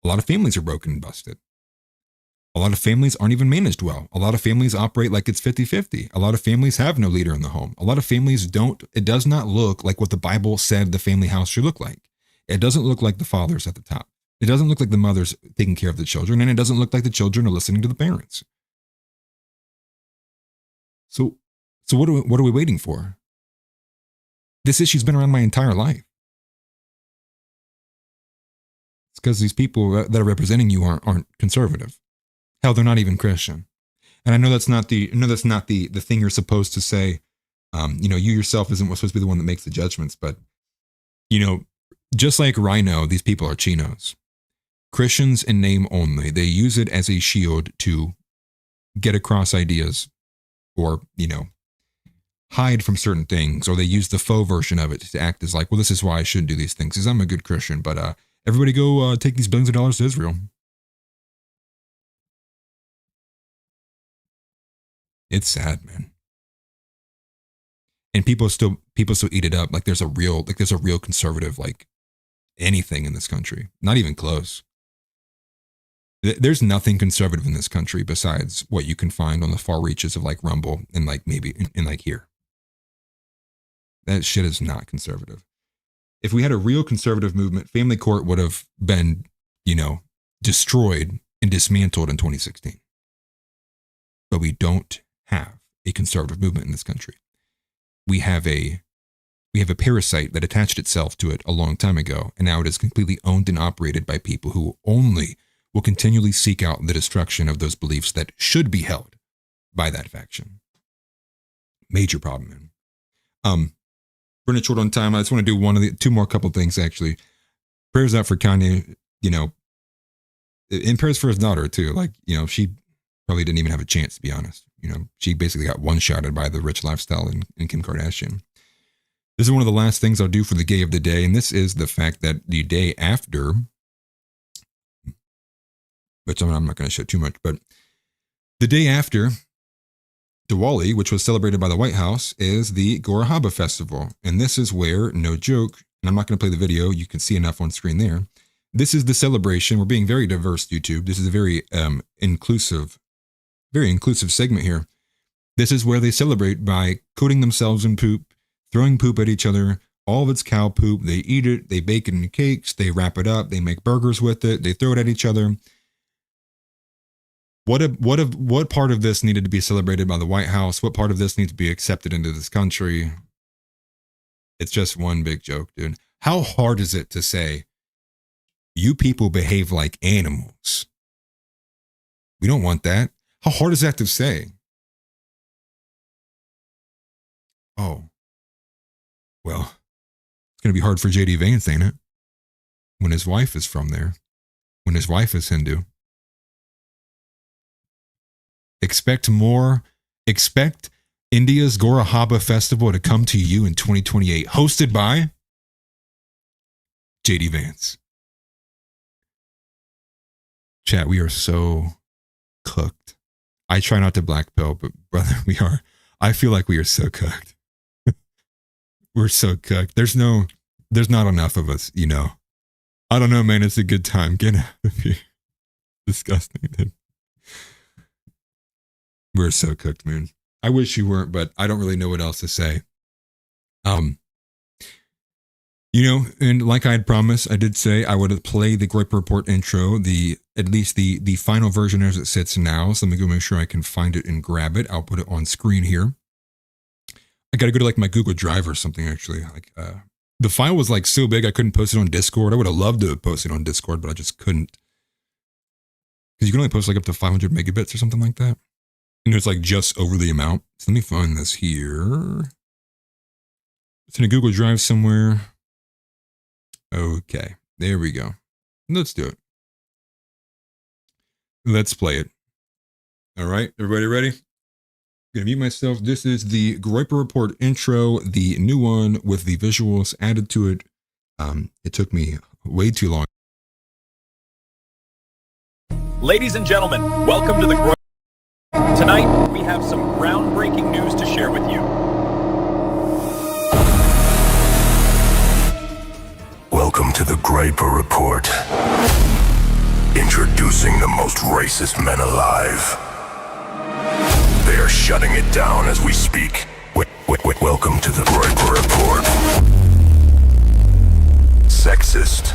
A lot of families are broken and busted. A lot of families aren't even managed well. A lot of families operate like it's 50-50. A lot of families have no leader in the home. A lot of families it does not look like what the Bible said the family house should look like. It doesn't look like the father's at the top. It doesn't look like the mother's taking care of the children, and it doesn't look like the children are listening to the parents. So what are we waiting for? This issue's been around my entire life. It's because these people that are representing you aren't conservative. Hell, they're not even Christian. And I know that's not the thing you're supposed to say. You yourself isn't supposed to be the one that makes the judgments, but just like Rhino, these people are chinos. Christians in name only. They use it as a shield to get across ideas or, hide from certain things, or they use the faux version of it to act as like, well, this is why I shouldn't do these things because I'm a good Christian, but everybody go take these billions of dollars to Israel. It's sad, man. And people still eat it up like there's a real conservative like anything in this country. Not even close. There's nothing conservative in this country besides what you can find on the far reaches of like Rumble and like maybe in like here. That shit is not conservative. If we had a real conservative movement, family court would have been, destroyed and dismantled in 2016. But we don't have a conservative movement in this country. We have a parasite that attached itself to it a long time ago, and now it is completely owned and operated by people who only will continually seek out the destruction of those beliefs that should be held by that faction. Major problem, man. Running short on time. I just want to do two more couple things actually. Prayers out for Kanye, and prayers for his daughter too. Like, she probably didn't even have a chance, to be honest. She basically got one-shotted by the rich lifestyle in Kim Kardashian. This is one of the last things I'll do for the gay of the day, and this is the fact that the day after, which I'm not going to show too much, but the day after Diwali, which was celebrated by the White House, is the Gora Haba Festival. And this is where, no joke, and I'm not going to play the video, you can see enough on screen there. This is the celebration. We're being very diverse, YouTube. This is a very inclusive segment here. This is where they celebrate by coating themselves in poop, throwing poop at each other. All of it's cow poop. They eat it. They bake it in cakes. They wrap it up. They make burgers with it. They throw it at each other. What part of this needed to be celebrated by the White House? What part of this needs to be accepted into this country? It's just one big joke, dude. How hard is it to say, you people behave like animals? We don't want that. How hard is that to say? Oh, well, it's going to be hard for JD Vance, ain't it? When his wife is from there, when his wife is Hindu. Expect more. Expect India's Gora Haba Festival to come to you in 2028, hosted by JD Vance. Chat, we are so cooked. I try not to black pill, but brother, we are. I feel like we are so cooked. We're so cooked. There's not enough of us, you know. I don't know, man. It's a good time. Get out of here. Disgusting, dude. We're so cooked, man. I wish you weren't, but I don't really know what else to say. You know, and like I had promised, I did say I would play the Grape Report intro, at least the final version as it sits now. So let me go make sure I can find it and grab it. I'll put it on screen here. I got to go to like my Google Drive or something, actually. Like, the file was like so big I couldn't post it on Discord. I would have loved to post it on Discord, but I just couldn't. Because you can only post like up to 500 megabits or something like that. And it's like just over the amount. So let me find this here. It's in a Google Drive somewhere. Okay, there we go. Let's do it. Let's play it. All right, everybody ready? I'm gonna mute myself. This is the Groiper Report intro, the new one with the visuals added to it. It took me way too long. Ladies and gentlemen, welcome to the Groiper. Tonight, we have some groundbreaking news to share with you. Welcome to the Graper Report. Introducing the most racist men alive. They are shutting it down as we speak. Welcome to the Graper Report. Sexist.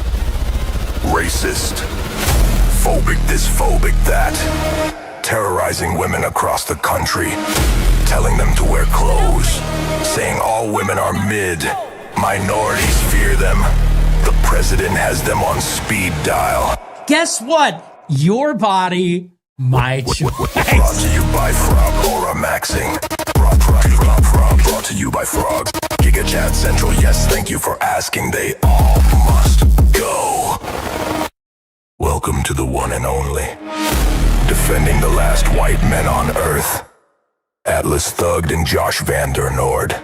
Racist. Phobic this, phobic that. Terrorizing women across the country. Telling them to wear clothes. Saying all women are mid. Minorities fear them. The president has them on speed dial. Guess what? Your body, my choice. Brought to you by Frog Aura Maxing. Brought to you by Frog. Giga Chat Central, yes, thank you for asking. They all must go. Welcome to the one and only. Defending the last white men on Earth. Atlas Thugged and Josh Van Der Nord.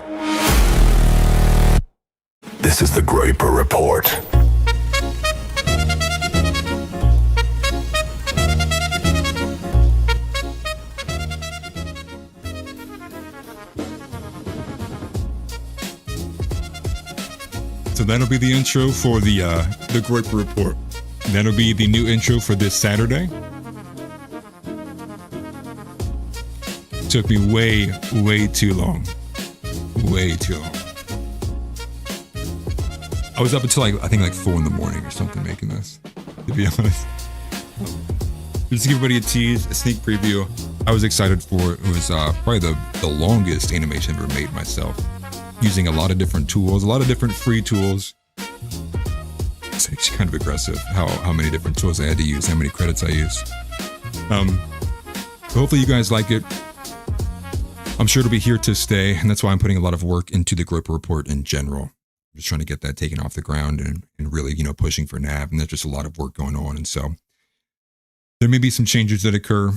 This is the Graper Report. So that'll be the intro for the Groiper Report. That'll be the new intro for this Saturday. Took me way too long. Way too long. I was up until I think 4 in the morning or something making this, to be honest. Just to give everybody a tease, a sneak preview, I was excited for it. It was probably the longest animation I've ever made myself. Using a lot of different tools, a lot of different free tools. It's actually kind of aggressive how many different tools I had to use, how many credits I used. Hopefully you guys like it. I'm sure it'll be here to stay, and that's why I'm putting a lot of work into the Groiper Report in general. I'm just trying to get that taken off the ground and really, pushing for NAV, and there's just a lot of work going on. And so there may be some changes that occur.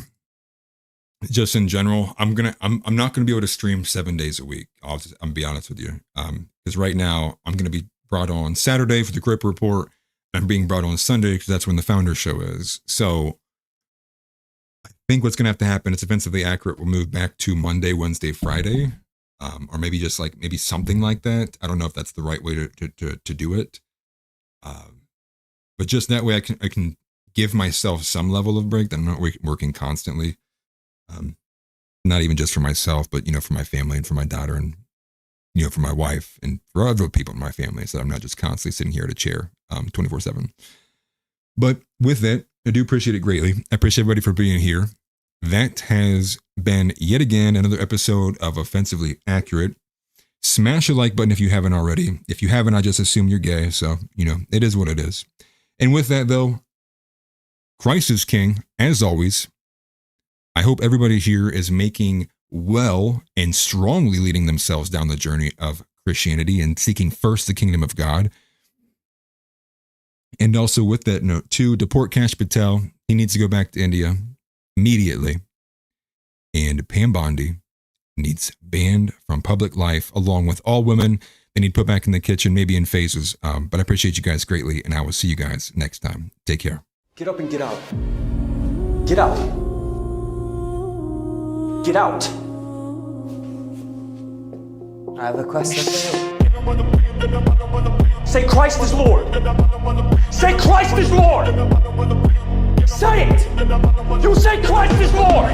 Just in general, I'm not gonna be able to stream 7 days a week. I'm be honest with you, because right now I'm gonna be brought on Saturday for the Grip Report, and I'm being brought on Sunday because that's when the Founder Show is. So I think what's gonna have to happen, it's offensively accurate. We'll move back to Monday, Wednesday, Friday, or maybe just maybe something like that. I don't know if that's the right way to do it, but just that way I can give myself some level of break. That I'm not working constantly. Not even just for myself, but, for my family and for my daughter and, for my wife and for other people in my family, so that I'm not just constantly sitting here at a chair, 24/7. But with that, I do appreciate it greatly. I appreciate everybody for being here. that has been yet again another episode of Offensively Accurate. Smash a like button if you haven't already. If you haven't, I just assume you're gay. So, it is what it is. And with that, though, Christ is King, as always. I hope everybody here is making well and strongly leading themselves down the journey of Christianity and seeking first the kingdom of God. And also with that note, too, deport Kash Patel. He needs to go back to India immediately. And Pam Bondi needs banned from public life, along with all women they need put back in the kitchen, maybe in phases. But I appreciate you guys greatly, and I will see you guys next time. Take care. Get up and get out. Get out. Get out. I have a question for you. Say Christ is Lord. Say Christ is Lord. Say it. You say Christ is Lord.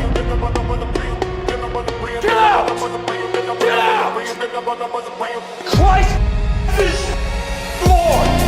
Get out. Get out. Christ is Lord.